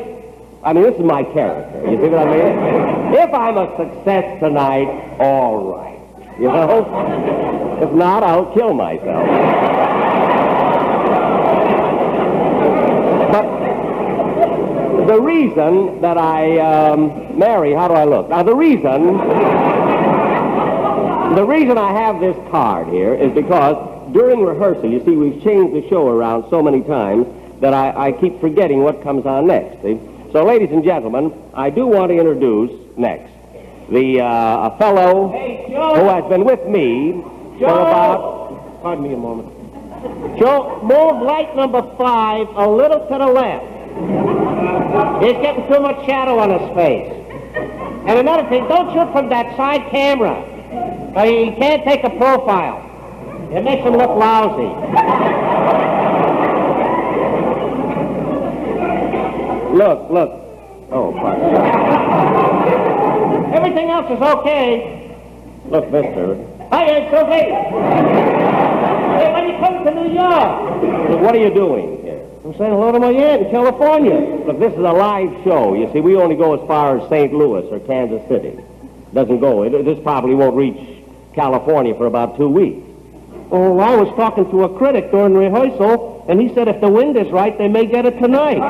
is my character, you see what I mean? If I'm a success tonight, all right, you know? If not, I'll kill myself. But the reason that Mary, how do I look? Now, the reason I have this card here is because during rehearsal, you see, we've changed the show around so many times that I keep forgetting what comes on next, see? So, ladies and gentlemen, I do want to introduce next a fellow who has been with me for about... Pardon me a moment. Joe, move light number 5 a little to the left. He's getting too much shadow on his face. And another thing, don't shoot from that side camera. You can't take a profile. It makes him look lousy. Look. Oh, pardon. Everything else is okay. Look, mister. Hi, it's okay. Hey, when you come to New York? Look, what are you doing here? I'm saying hello to my aunt in California. Look, this is a live show. You see, we only go as far as St. Louis or Kansas City. Doesn't go. This probably won't reach California for about 2 weeks. Oh, I was talking to a critic during rehearsal, and he said if the wind is right, they may get it tonight.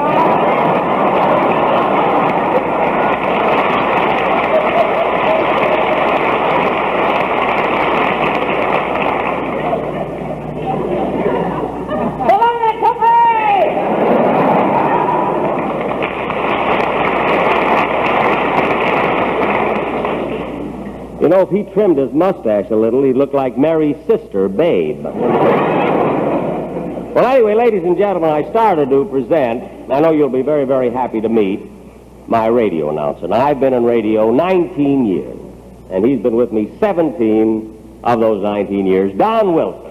You know, if he trimmed his mustache a little, he'd look like Mary's sister, Babe. Well, anyway, ladies and gentlemen, I started to present, I know you'll be very, very happy to meet, my radio announcer. Now, I've been in radio 19 years, and he's been with me 17 of those 19 years. Don Wilson.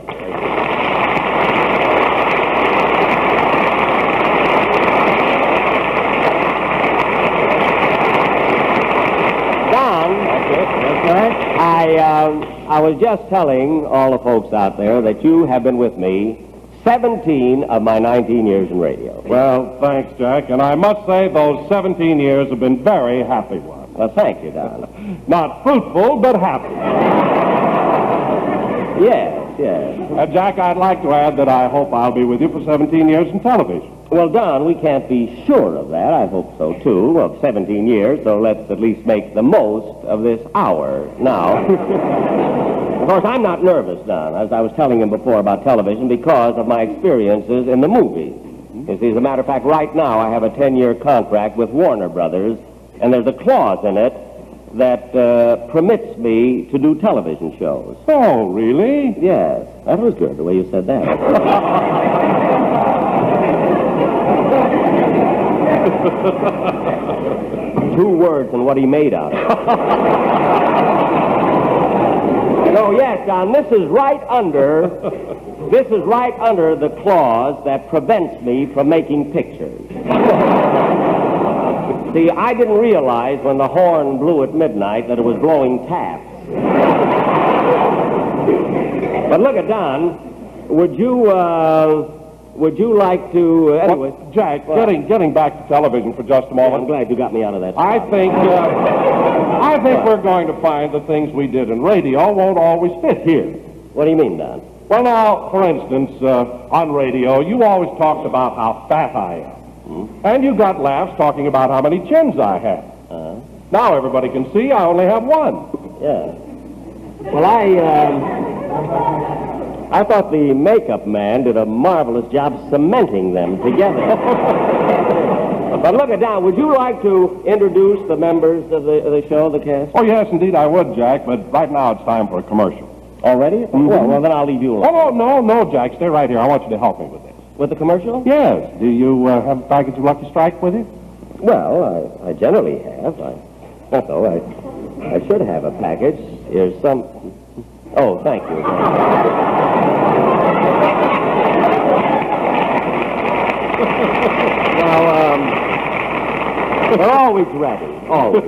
I was just telling all the folks out there that you have been with me 17 of my 19 years in radio. Well, thanks, Jack, and I must say those 17 years have been very happy ones. Well, thank you, Don. Not fruitful, but happy. Yes. Jack, I'd like to add that I hope I'll be with you for 17 years in television. Well, Don, we can't be sure of that. I hope so, too, of 17 years, so let's at least make the most of this hour now. Of course, I'm not nervous, Don, as I was telling him before about television, because of my experiences in the movies. You see, as a matter of fact, right now I have a 10-year contract with Warner Brothers, and there's a clause in it that permits me to do television shows. Oh, really? Yes. That was good, the way you said that. 2 words and what he made out of it. So, yes, Don, this is right under the clause that prevents me from making pictures. See, I didn't realize when the horn blew at midnight that it was blowing taps. But look at Don, would you like to, anyway... Well, Jack, getting back to television for just a moment. I'm glad you got me out of that spot. I think we're going to find the things we did in radio won't always fit here. What do you mean, Don? Well, now, for instance, on radio, you always talked about how fat I am. And you got laughs talking about how many chins I have. Now everybody can see I only have one. Yeah. Well, I thought the makeup man did a marvelous job cementing them together. But look at Don, would you like to introduce the members of the show, the cast? Oh, yes, indeed I would, Jack, but right now it's time for a commercial. Already? Mm-hmm. Well, then I'll leave you alone. Oh, no, Jack, stay right here. I want you to help me with this. With the commercial? Yes. Do you have a package of Lucky Strike with you? Well, I generally have. I should have a package. Here's some... Oh, thank you. We're always ready. Always.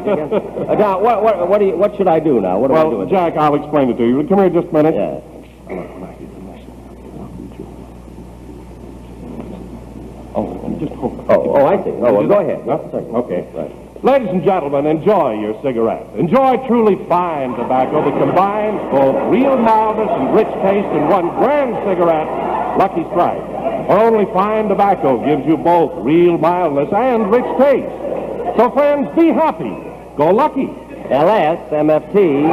Now, what should I do now? What do I do? Well, Jack, I'll explain it to you. Come here just a minute. Yeah. Just hold. Oh, I see. Oh, well, go ahead. Okay. Right. Ladies and gentlemen, enjoy your cigarette. Enjoy truly fine tobacco that combines both real mildness and rich taste in one grand cigarette, Lucky Strike. For only fine tobacco gives you both real mildness and rich taste. So, friends, be happy. Go Lucky. LSMFT.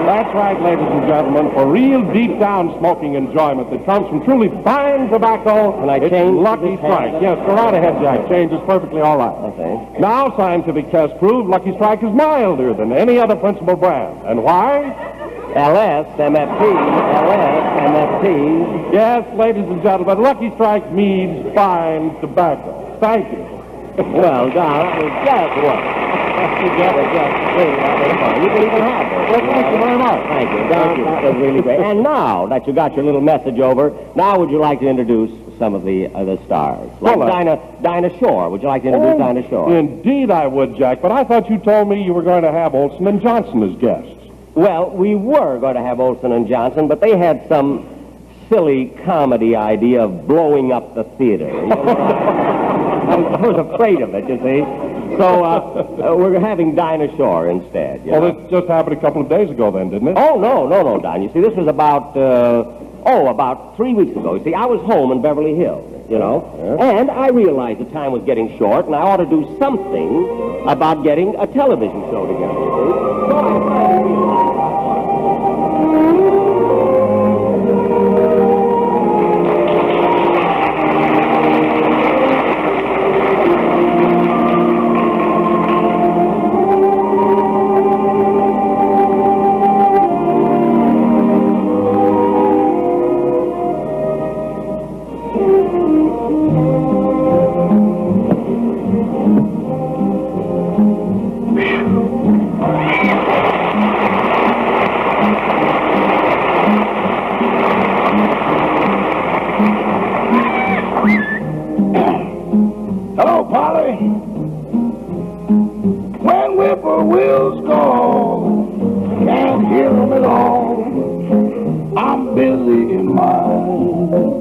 That's right, ladies and gentlemen. For real deep-down smoking enjoyment that comes from truly fine tobacco, Can I it's change Lucky this Strike. hand? Yes, go right ahead, Jack. Change is perfectly all right. Okay. Now, scientific tests prove Lucky Strike is milder than any other principal brand. And why? LSMFT. Yes, ladies and gentlemen, Lucky Strike means fine tobacco. Thank you. Well, Don, that was just one. You can even have it. Well, thank you very much. Thank you, Don. That was really great. And now that you got your little message over, now would you like to introduce some of the stars? Like Dinah Shore. Would you like to introduce Dinah Shore? Indeed I would, Jack, but I thought you told me you were going to have Olson and Johnson as guests. Well, we were going to have Olson and Johnson, but they had some silly comedy idea of blowing up the theater. I was afraid of it, you see. So we're having Dinah Shore instead. Well, it just happened a couple of days ago then, didn't it? Oh, no, Don. You see, this was about 3 weeks ago. You see, I was home in Beverly Hills, you know, and I realized the time was getting short, and I ought to do something about getting a television show together, you see. So I Hello, Polly. When whippoorwills call, can't hear them at all. I'm busy in my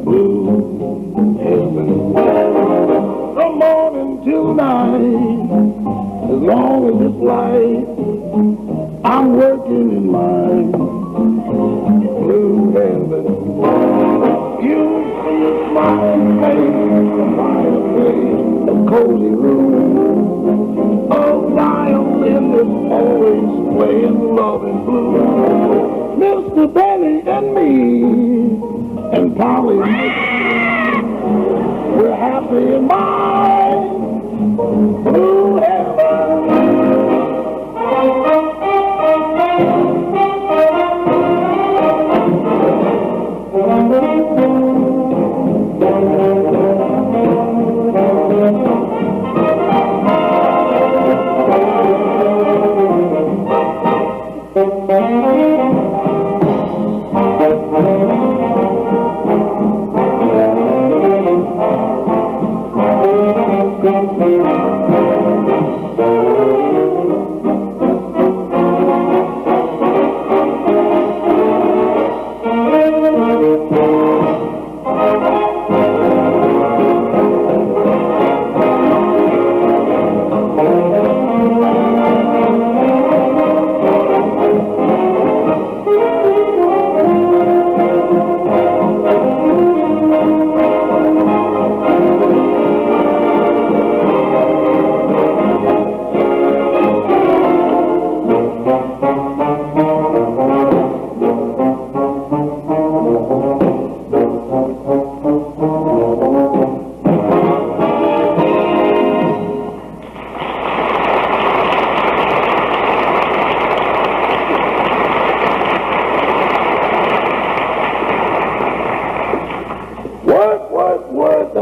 blue heaven. From morning till night, as long as it's light, I'm working in my blue heaven. You see a smiling face, a fireplace, a cozy room. A violin is always playing love and blue. Mr. Benny and me and Polly, we're happy in my blue heaven.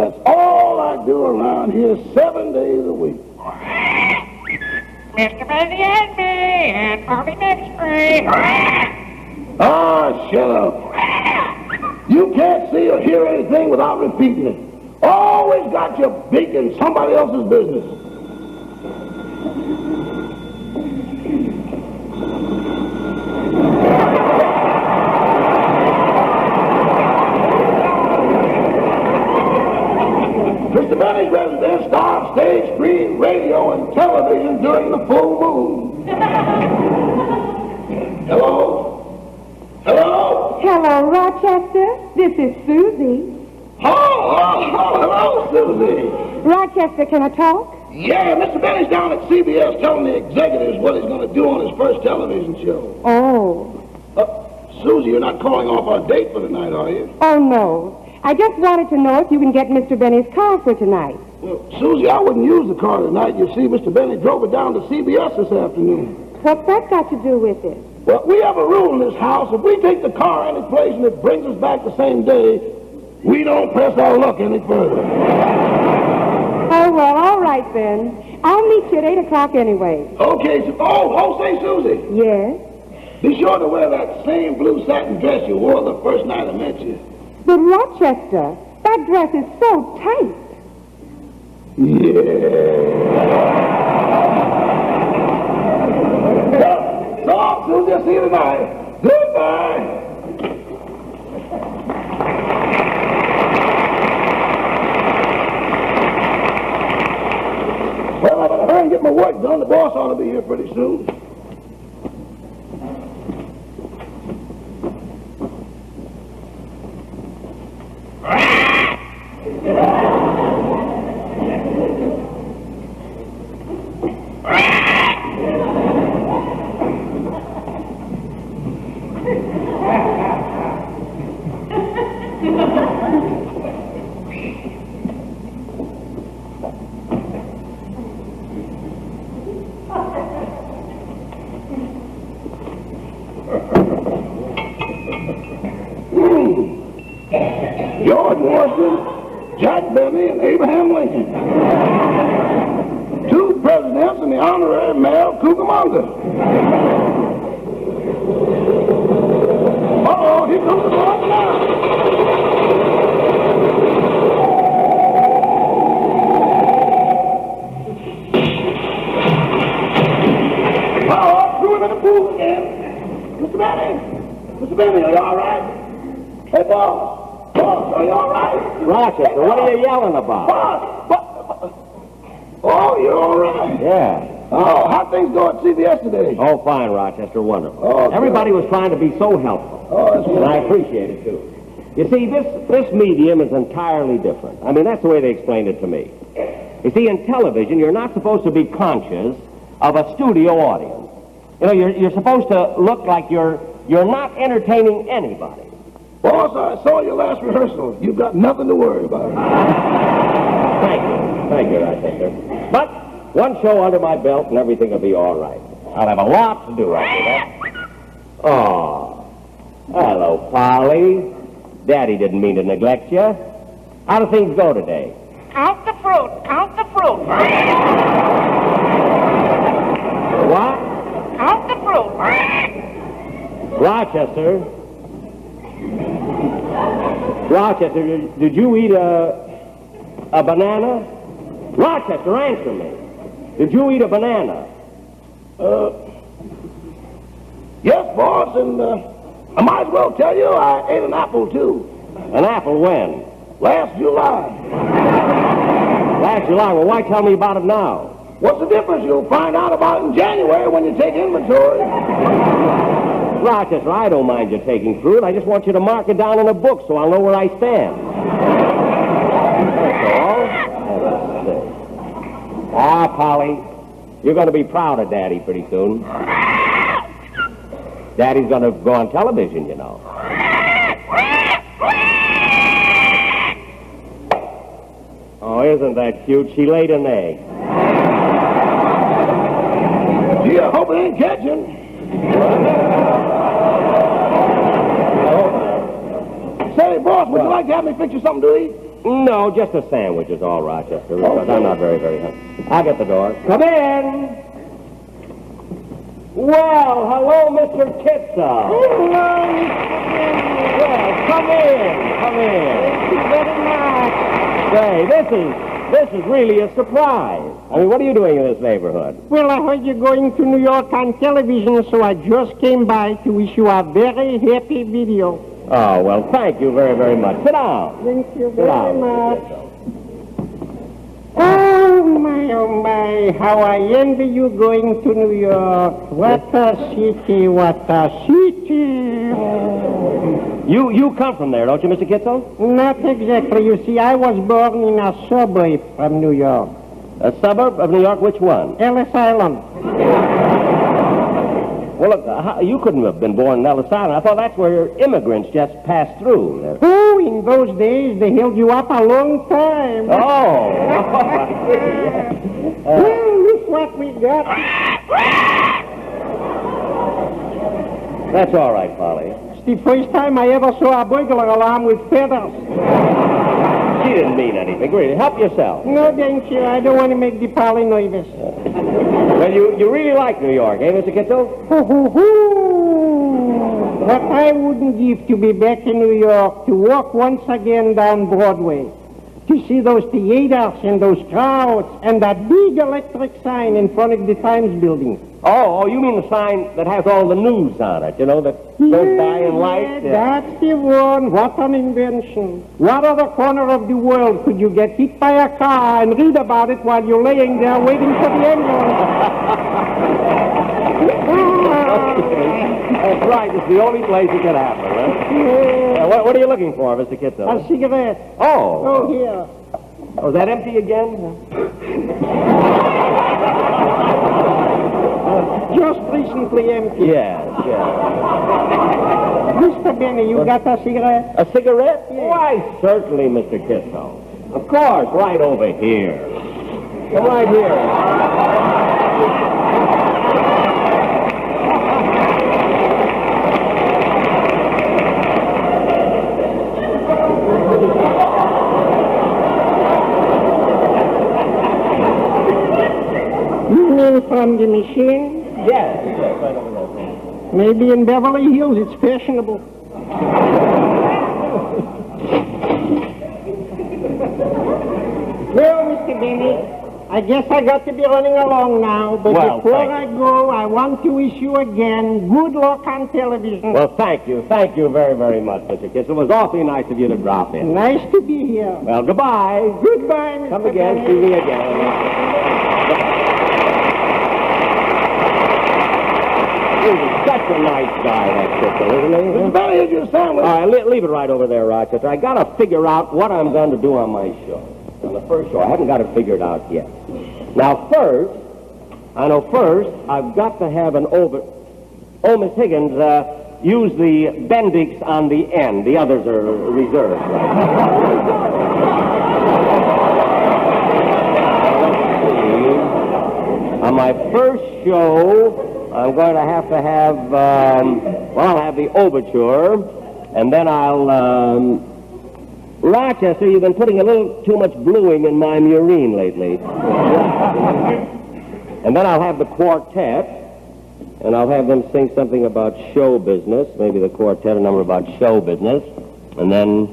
That's all I do around here 7 days a week. Mr. Benny and me, and Bobby McSpree. Ah, shut up. You can't see or hear anything without repeating it. Always got your beak in somebody else's business. Mr. Benny's resident star of stage, screen, radio, and television during the full moon. Hello? Hello? Hello, Rochester. This is Susie. Hello, Susie. Rochester, can I talk? Yeah, Mr. Benny's down at CBS telling the executives what he's going to do on his first television show. Oh. Susie, you're not calling off our date for tonight, are you? Oh, no. I just wanted to know if you can get Mr. Benny's car for tonight. Well, Susie, I wouldn't use the car tonight. You see, Mr. Benny drove it down to CBS this afternoon. What's that got to do with it? Well, we have a rule in this house. If we take the car any place and it brings us back the same day, we don't press our luck any further. Oh, well, all right then. I'll meet you at 8 o'clock anyway. Okay, say, Susie. Yes? Be sure to wear that same blue satin dress you wore the first night I met you. But Rochester, that dress is so tight. Well, so long, Susie. I'll see you tonight. Goodbye. Well, I better hurry and get my work done. The boss ought to be here pretty soon. George Washington, Jack Benny, and Abraham Lincoln. 2 presidents and the honorary mayor of Cucamonga. Uh-oh, here comes the boss now. Uh-oh, threw him in the pool again. Mr. Benny, are you all right? Hey, boss. Boss, are you all right? Rochester, what are you yelling about? Boss! Oh, you're all right? Yeah. Oh, how'd things go at CBS today? Oh, fine, Rochester, wonderful. Oh, everybody was trying to be so helpful. Oh, that's and I appreciate it, too. You see, this medium is entirely different. I mean, that's the way they explained it to me. You see, in television, you're not supposed to be conscious of a studio audience. You know, you're supposed to look like you're not entertaining anybody. Boss, I saw your last rehearsal. You've got nothing to worry about. Thank you, Rochester. But one show under my belt and everything will be all right. I'll have a lot to do after that. Oh, hello, Polly. Daddy didn't mean to neglect you. How do things go today? Count the fruit. Count the fruit. What? Count the fruit. Rochester, did you eat a banana? Rochester, answer me. Did you eat a banana? Yes, boss, and I might as well tell you I ate an apple, too. An apple when? Last July. Last July? Well, why tell me about it now? What's the difference? You'll find out about it in January when you take inventory. Rochester, I don't mind you taking fruit. I just want you to mark it down in a book so I'll know where I stand. That's all. Let's see. Ah, Polly, you're going to be proud of Daddy pretty soon. Daddy's going to go on television, you know. Oh, isn't that cute? She laid an egg. Gee, I hope it ain't catching. Say, boss, would you like to have me fix you something to eat? No, just a sandwich is all, Rochester, because I'm not very, very hungry. I'll get the door. Come in! Well, hello, Mr. Kitzel. Hello, Well, come in. Thank you very much. Say, this is really a surprise. I mean, what are you doing in this neighborhood? Well, I heard you're going to New York on television, so I just came by to wish you a very happy video. Oh, well, thank you very, very much. Sit down. Thank you Sit very down. much. Oh, my, how I envy you going to New York. What a city, what a city. You come from there, don't you, Mr. Kitzel? Not exactly. You see, I was born in a suburb from New York. A suburb of New York, which one? Ellis Island. Well, look, you couldn't have been born in Ellis Island. I thought that's where immigrants just passed through. Oh, in those days, they held you up a long time. Oh. Well, look what we got. That's all right, Polly. It's the first time I ever saw a burglar alarm with feathers. She didn't mean anything. Really, help yourself. No, thank you. I don't want to make the Polly nervous. Well, you really like New York, eh, Mr. Kitzel? What I wouldn't give to be back in New York, to walk once again down Broadway, to see those theaters and those crowds and that big electric sign in front of the Times building. Oh, you mean the sign that has all the news on it, you know, that goes by in lights? Yeah, that's the one. What an invention. What other corner of the world could you get hit by a car and read about it while you're laying there waiting for the ambulance? That's right. It's the only place it could happen, huh? Yeah. What are you looking for, Mr. Kitzel? A cigarette. Oh. Oh, here. Oh, is that empty again? Just recently empty. Yes. Mr. Benny, you got a cigarette? A cigarette? Yeah. Why, certainly, Mr. Kitzel. Of course, right over here. Come right here. You mean from the machine? Yes, right over there. Maybe in Beverly Hills it's fashionable. Well, Mr. Benny, I guess I got to be running along now, but before I go, I want to wish you again good luck on television. Well, thank you. Thank you very, very much, Mr. Kitzel. It was awfully nice of you to drop in. Nice to be here. Well, goodbye. Goodbye, Mr. Come again, Benny. see me again. He's such a nice guy, that Kitzel, isn't he? Mr. Benny, here's your sandwich. All right, leave it right over there, Rochester. I got to figure out what I'm going to do on my show. On the first show, I haven't got it figured out yet. Now, first, I've got to have an over... Oh, Miss Higgins, use the Bendix on the end. The others are reserved right now. On my first show, I'm going to have, I'll have the overture, and then I'll, Rochester, you've been putting a little too much bluing in my murine lately. And then I'll have the quartet, and I'll have them sing something about show business, maybe the quartet, a number about show business, and then,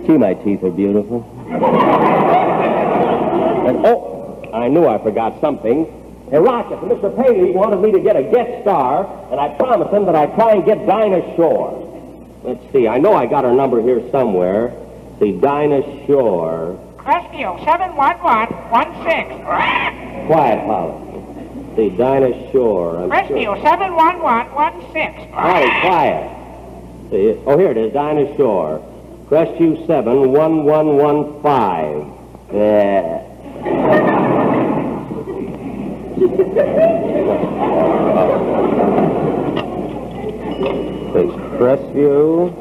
see, my teeth are beautiful. And, I knew I forgot something. Hey, Rochester, Mr. Paley wanted me to get a guest star, and I promised him that I'd try and get Dinah Shore. Let's see, I know I got her number here somewhere. See, Dinah Shore. Crestview, 71116. Quiet, Polly. See, Dinah Shore. Crestview, 71116. Polly, quiet. See, oh, here it is, Dinah Shore. Crestview 71115. Yeah. Please, Crestview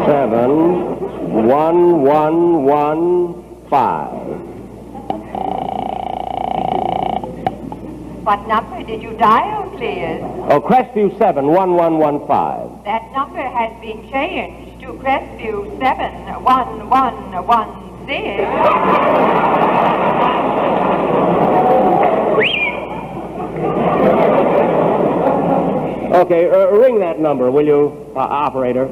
71115. What number did you dial, please? Oh, Crestview 71115. That number has been changed to Crestview 71116. Okay, ring that number, will you, operator?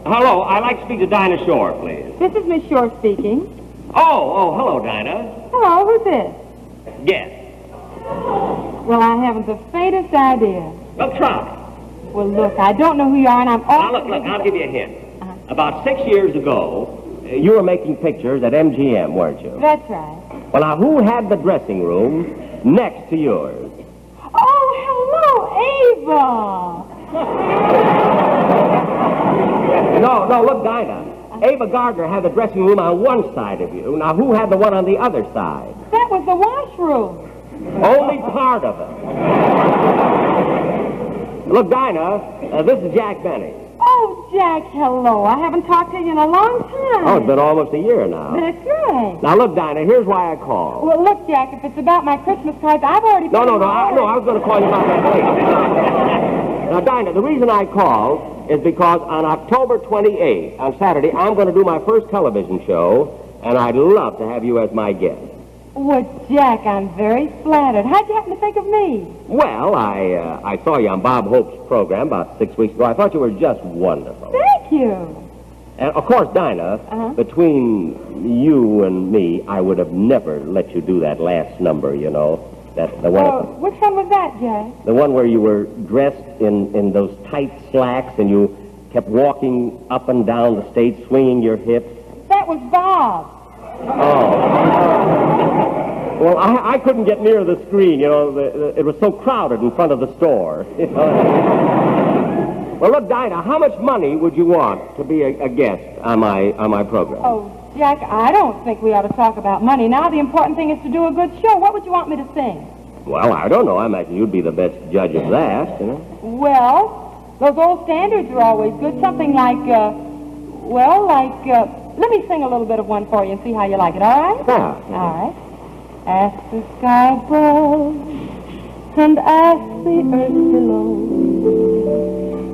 Hello, I'd like to speak to Dinah Shore, please. This is Miss Shore speaking. Oh, hello, Dinah. Hello, who's this? Yes. Well, I haven't the faintest idea. Well, try. Well, look, I don't know who you are, and I'm Now, look, I'll give you a hint. About 6 years ago, you were making pictures at MGM, weren't you? That's right. Well, now, who had the dressing room next to yours? Oh, hello, Ava! No, look, Dinah. Ava Gardner had the dressing room on one side of you. Now, who had the one on the other side? That was the washroom. Only part of it. Look, Dinah, this is Jack Benny. Oh, Jack, hello. I haven't talked to you in a long time. Oh, it's been almost a year now. That's right. Now, look, Dinah, here's why I called. Well, look, Jack, if it's about my Christmas cards, I've already... No, I was going to call you about that later. Now, Dinah, the reason I called is because on October 28th, on Saturday, I'm going to do my first television show, and I'd love to have you as my guest. Well, Jack, I'm very flattered. How'd you happen to think of me? Well, I saw you on Bob Hope's program about 6 weeks ago. I thought you were just wonderful. Thank you. And, of course, Dinah, between you and me, I would have never let you do that last number, you know. The one. Which one was that, Jack? The one where you were dressed in those tight slacks and you kept walking up and down the stage, swinging your hips. That was Bob. Oh. Well, I couldn't get near the screen, you know. It was so crowded in front of the store. Well, look, Dinah, how much money would you want to be a guest on my program? Oh, Jack, I don't think we ought to talk about money. Now the important thing is to do a good show. What would you want me to sing? Well, I don't know. I imagine you'd be the best judge of that, you know. Well, those old standards are always good. Something like, let me sing a little bit of one for you and see how you like it, all right? Yeah. All right. Ask the sky above and ask the earth below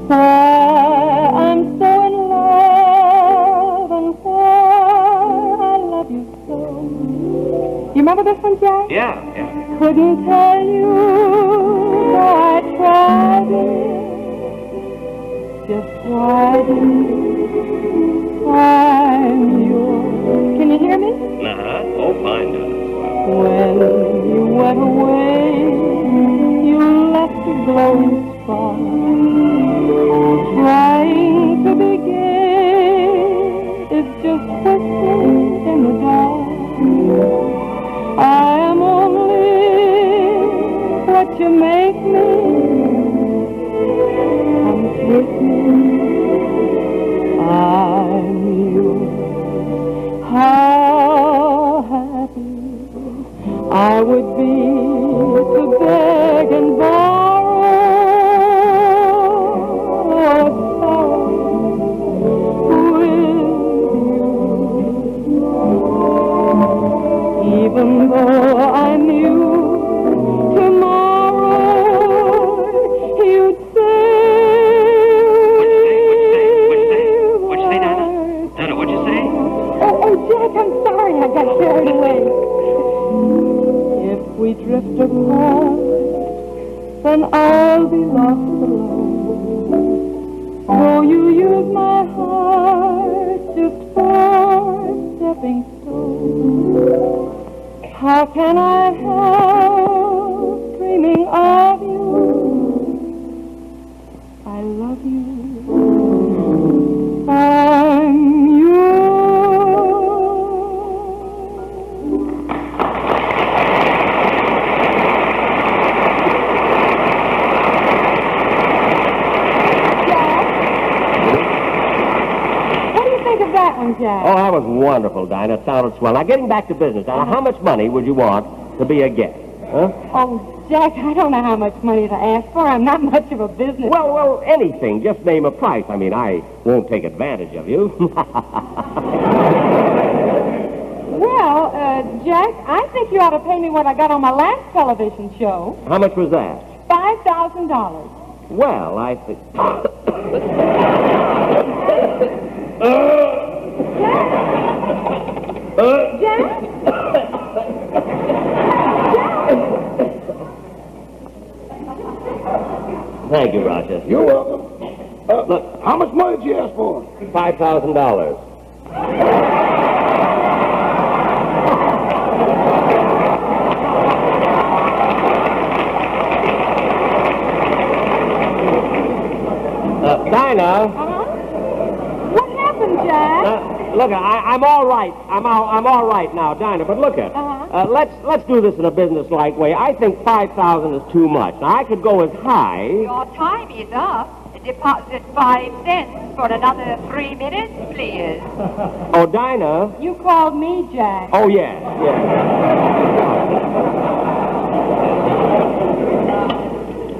why I'm so in love and why I love you so. You remember this one, Jack? Yeah. Couldn't tell you, though I tried it. Just why I'm yours. Can you hear me? Oh, fine. When you went away, you left a glowing spark, trying to begin is just whistling in the dark. I am only what you make me. Come with me, I'm yours. How happy I would be to beg and borrow with you, even though I knew tomorrow you'd say. What'd you say, Dinah? Dinah, what'd you say? Oh, Jack, I'm sorry. I got carried away. If we drift apart, then I'll be lost alone. So you use my heart just for stepping stone. How can I help dreaming of you? I love you. I'm Jack. Oh, that was wonderful, Dinah. It sounded swell. Now, getting back to business, Dinah, how much money would you want to be a guest? Huh? Oh, Jack, I don't know how much money to ask for. I'm not much of a business. Well, anything. Just name a price. I mean, I won't take advantage of you. Well, Jack, I think you ought to pay me what I got on my last television show. How much was that? $5,000. Well, I think... Jack? Thank you, Rochester. You're welcome. Look, how much money did you ask for? $5,000. Dinah. What happened, Jack? Look, I'm all right. I'm all right now, Dinah. But look at, let's do this in a business-like way. I think $5,000 is too much. Now I could go as high. Your time is up. Deposit 5 cents for another 3 minutes, please. Oh, Dinah. You called me, Jack. Oh yes.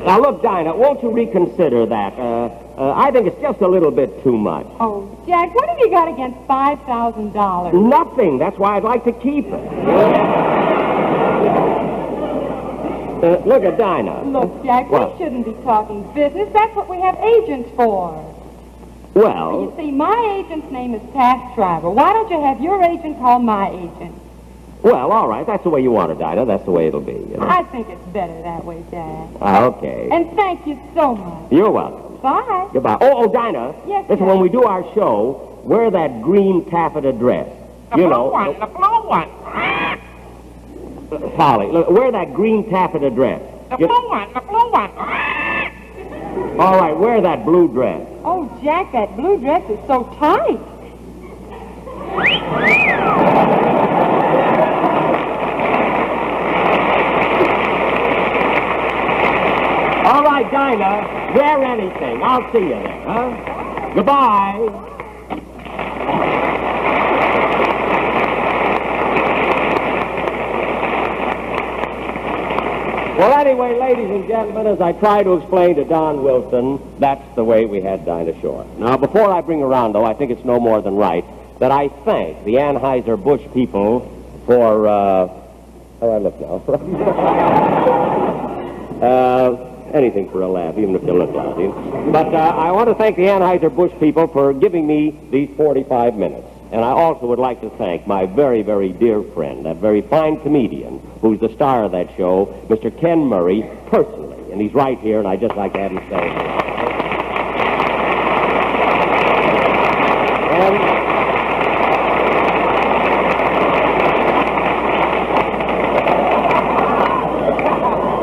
Now look, Dinah, won't you reconsider that? I think it's just a little bit too much. Oh, Jack, what have you got against $5,000? Nothing. That's why I'd like to keep it. Look at Dinah. Look, Jack, What? we shouldn't be talking business. That's what we have agents for. Well, You see, my agent's name is Task Driver. Why don't you have your agent call my agent? all right. That's the way you want it, Dinah. That's the way it'll be. You know? I think it's better that way, Jack. Okay. And thank you so much. You're welcome. Bye. Goodbye. Oh, Dinah. Yes, Listen, when we do our show, wear that green taffeta dress. The blue one. Polly, look, wear that green taffeta dress. The blue one. All right, wear that blue dress. Oh, Jack, that blue dress is so tight. All right, Dinah, wear anything. I'll see you there, huh? Goodbye. Well, anyway, ladies and gentlemen, as I try to explain to Don Wilson, that's the way we had Dinah Shore. Now, before I bring her around, though, I think it's no more than right that I thank the Anheuser-Busch people for, how do I look now? Anything for a laugh, even if you look lousy. But I want to thank the Anheuser-Busch people for giving me these 45 minutes. And I also would like to thank my very, very dear friend, that very fine comedian who's the star of that show, Mr. Ken Murray, personally. And he's right here, and I'd just like to have him say it.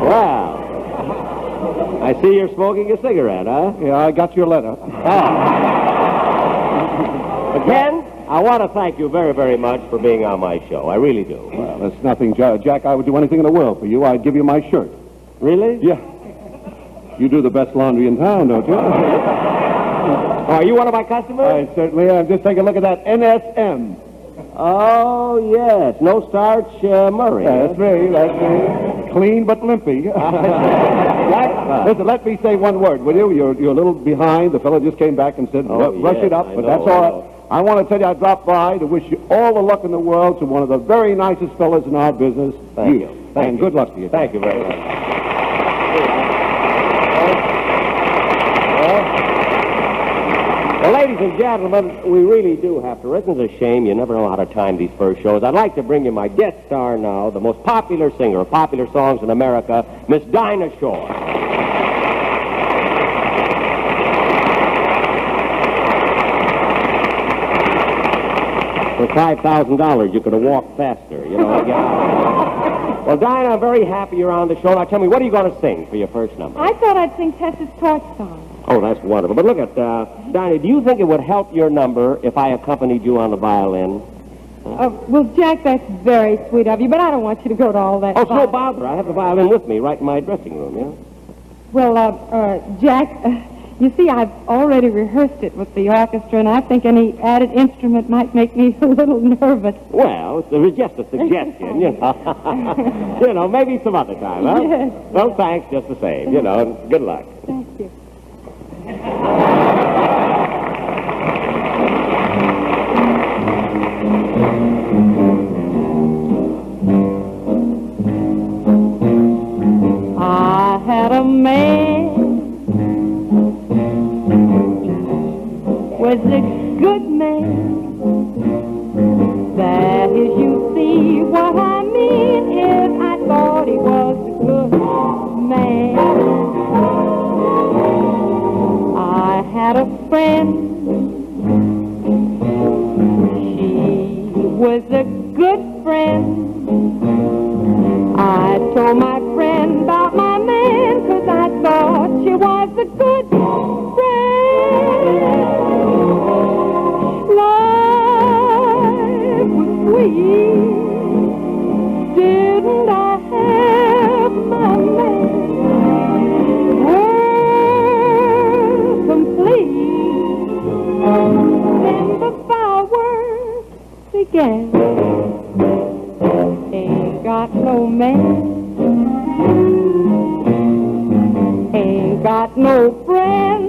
Well, I see you're smoking a cigarette, huh? Yeah, I got your letter. Again, I want to thank you very, very much for being on my show. I really do. Well, that's nothing, Jack. I would do anything in the world for you. I'd give you my shirt. Really? Yeah. You do the best laundry in town, don't you? Oh, are you one of my customers? I certainly am. Just take a look at that NSM. Oh, yes. No starch, Murray. That's me. Clean but limpy. Listen, let me say one word, will you? You're a little behind. The fellow just came back and said, rush it up, but that's all right. I want to tell you I dropped by to wish you all the luck in the world to one of the very nicest fellows in our business. Thank you. And good luck to you. Thank you very much. Well, ladies and gentlemen, we really do have to. It's a shame. You never know how to time these first shows. I'd like to bring you my guest star now, the most popular singer of popular songs in America, Miss Dinah Shore. For $5,000, you could have walked faster, you know. Well, Dinah, I'm very happy you're on the show. Now, tell me, what are you going to sing for your first number? I thought I'd sing Tessa's Torch Song. Oh, that's wonderful. But look at, Dinah, do you think it would help your number if I accompanied you on the violin? Well, Jack, that's very sweet of you, but I don't want you to go to all that. Oh, it's no bother. I have the violin with me right in my dressing room, yeah? Well, Jack, You see, I've already rehearsed it with the orchestra, and I think any added instrument might make me a little nervous. Well, it was just a suggestion, you know. You know, maybe some other time, huh? Yes. Well, thanks just the same, you know, and good luck. Thank you. I had a man was a good man. That is, you see what I mean is I thought he was a good man. I had a friend. She was a good friend. I told my friend about my man 'cause I thought she was a good friend. Life was sweet. Didn't I have my man? World complete. Then the fireworks began. Ain't got no man. Ain't got no friend.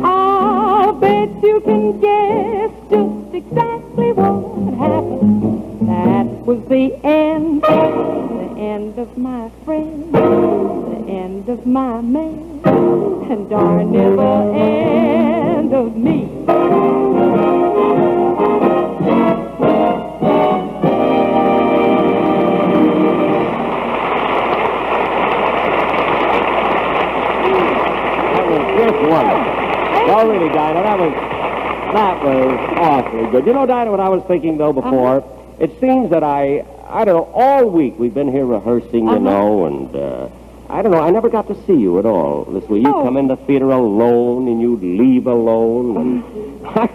I'll bet you can guess just exactly what happened. That was the end of my friend, the end of my man, and darn near the end of me. Just wonderful. Well, really, Dinah, that was awfully good. You know, Dinah, what I was thinking, though, before, it seems that I don't know, all week we've been here rehearsing, you know, and I don't know, I never got to see you at all this week. You'd come in the theater alone, and you'd leave alone, and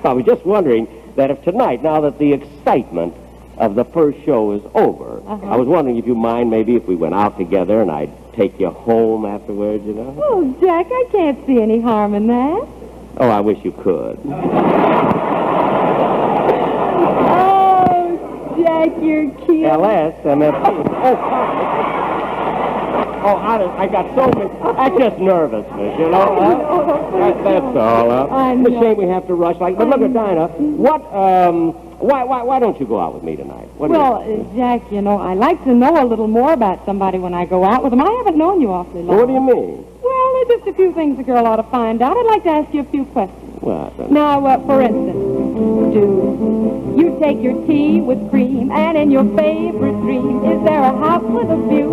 I was just wondering that if tonight, now that the excitement of the first show is over, I was wondering if you mind maybe if we went out together and I'd take you home afterwards, you know? Oh, Jack, I can't see any harm in that. Oh, I wish you could. Oh, Jack, you're cute. LSMFT. Oh, I got so many. That's just nervousness, you know? That's all. It's a shame we have to rush. But look at Dinah. Why don't you go out with me tonight? Well, Jack, you know, I like to know a little more about somebody when I go out with them. I haven't known you awfully long. What do you mean? Well, there's just a few things a girl ought to find out. I'd like to ask you a few questions. What? Now, for instance, do you take your tea with cream? And in your favorite dream, is there a house with a view?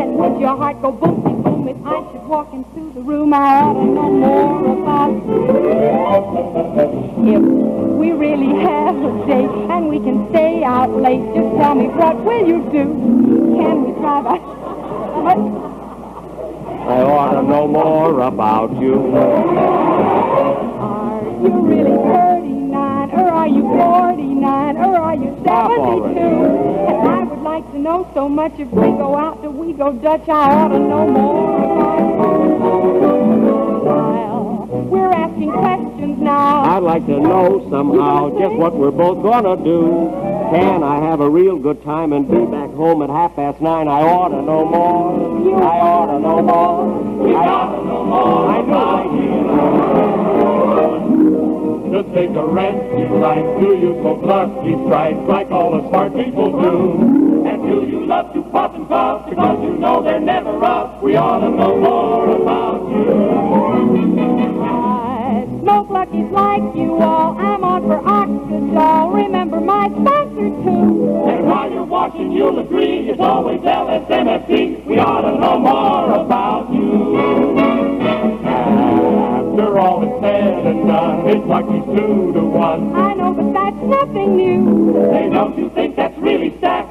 And would your heart go boom, boom if I should walk into the room? I ought to know more about you. If we really have a date and we can stay out late, just tell me, what will you do? Can we drive out? I ought to know more about you. Are you really 39, or are you 49, or are you 72? And I would like to know so much if we go out, do we go Dutch? I ought to know more about you. We're asking questions now. I'd like to know somehow just what we're both gonna do. Can I have a real good time and be back home at 9:30? I ought to know more. I ought to know more. I ought to know more. I know. Just take a rest, you like, do you smoke lucky strikes like all the smart people do? And do you love to puff and puff because you know they're never rough? We ought to know more about you. Smoke luckies like you all. I'm on for Oxidol. Remember my sponsor, too. And while you're watching, you'll agree it's always LSMFT. We ought to know more about you. After all is said and done, it's lucky 2 to 1. I know, but that's nothing new. Hey, don't you think that's really stacked?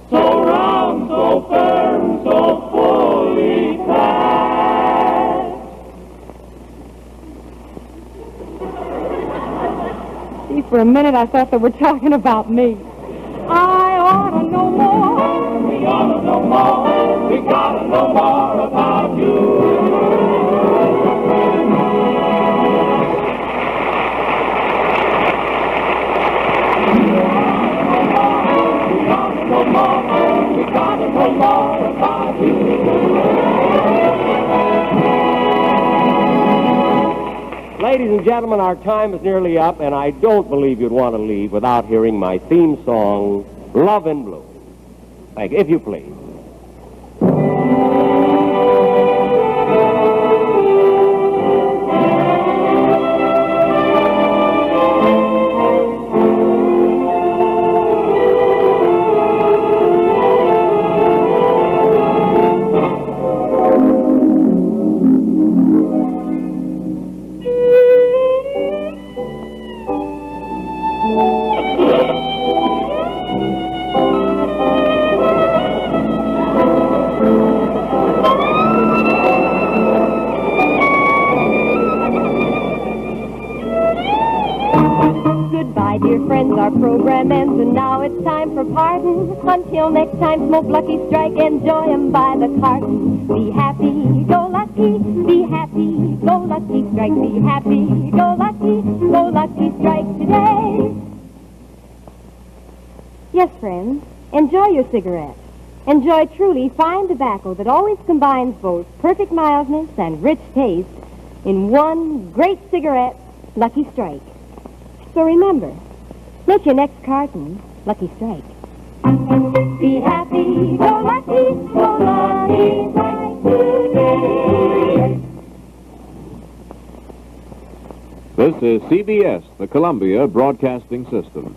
So round, so firm, so fully packed. See, for a minute I thought they were talking about me. I ought to know more. We ought to know more. We gotta know more about you. ladies and gentlemen, our time is nearly up, and I don't believe you'd want to leave without hearing my theme song, Love in Blue. Thank you, if you please. Dear friends, our program ends, and now it's time for pardon. Until next time, smoke Lucky Strike, enjoy 'em by the carton. Be happy, go lucky, be happy, go Lucky Strike. Be happy, go Lucky Strike today. Yes, friends, enjoy your cigarette. Enjoy truly fine tobacco that always combines both perfect mildness and rich taste in one great cigarette, Lucky Strike. So remember, make your next carton Lucky Strike. Be happy, go Lucky Strike today. This is CBS, the Columbia Broadcasting System.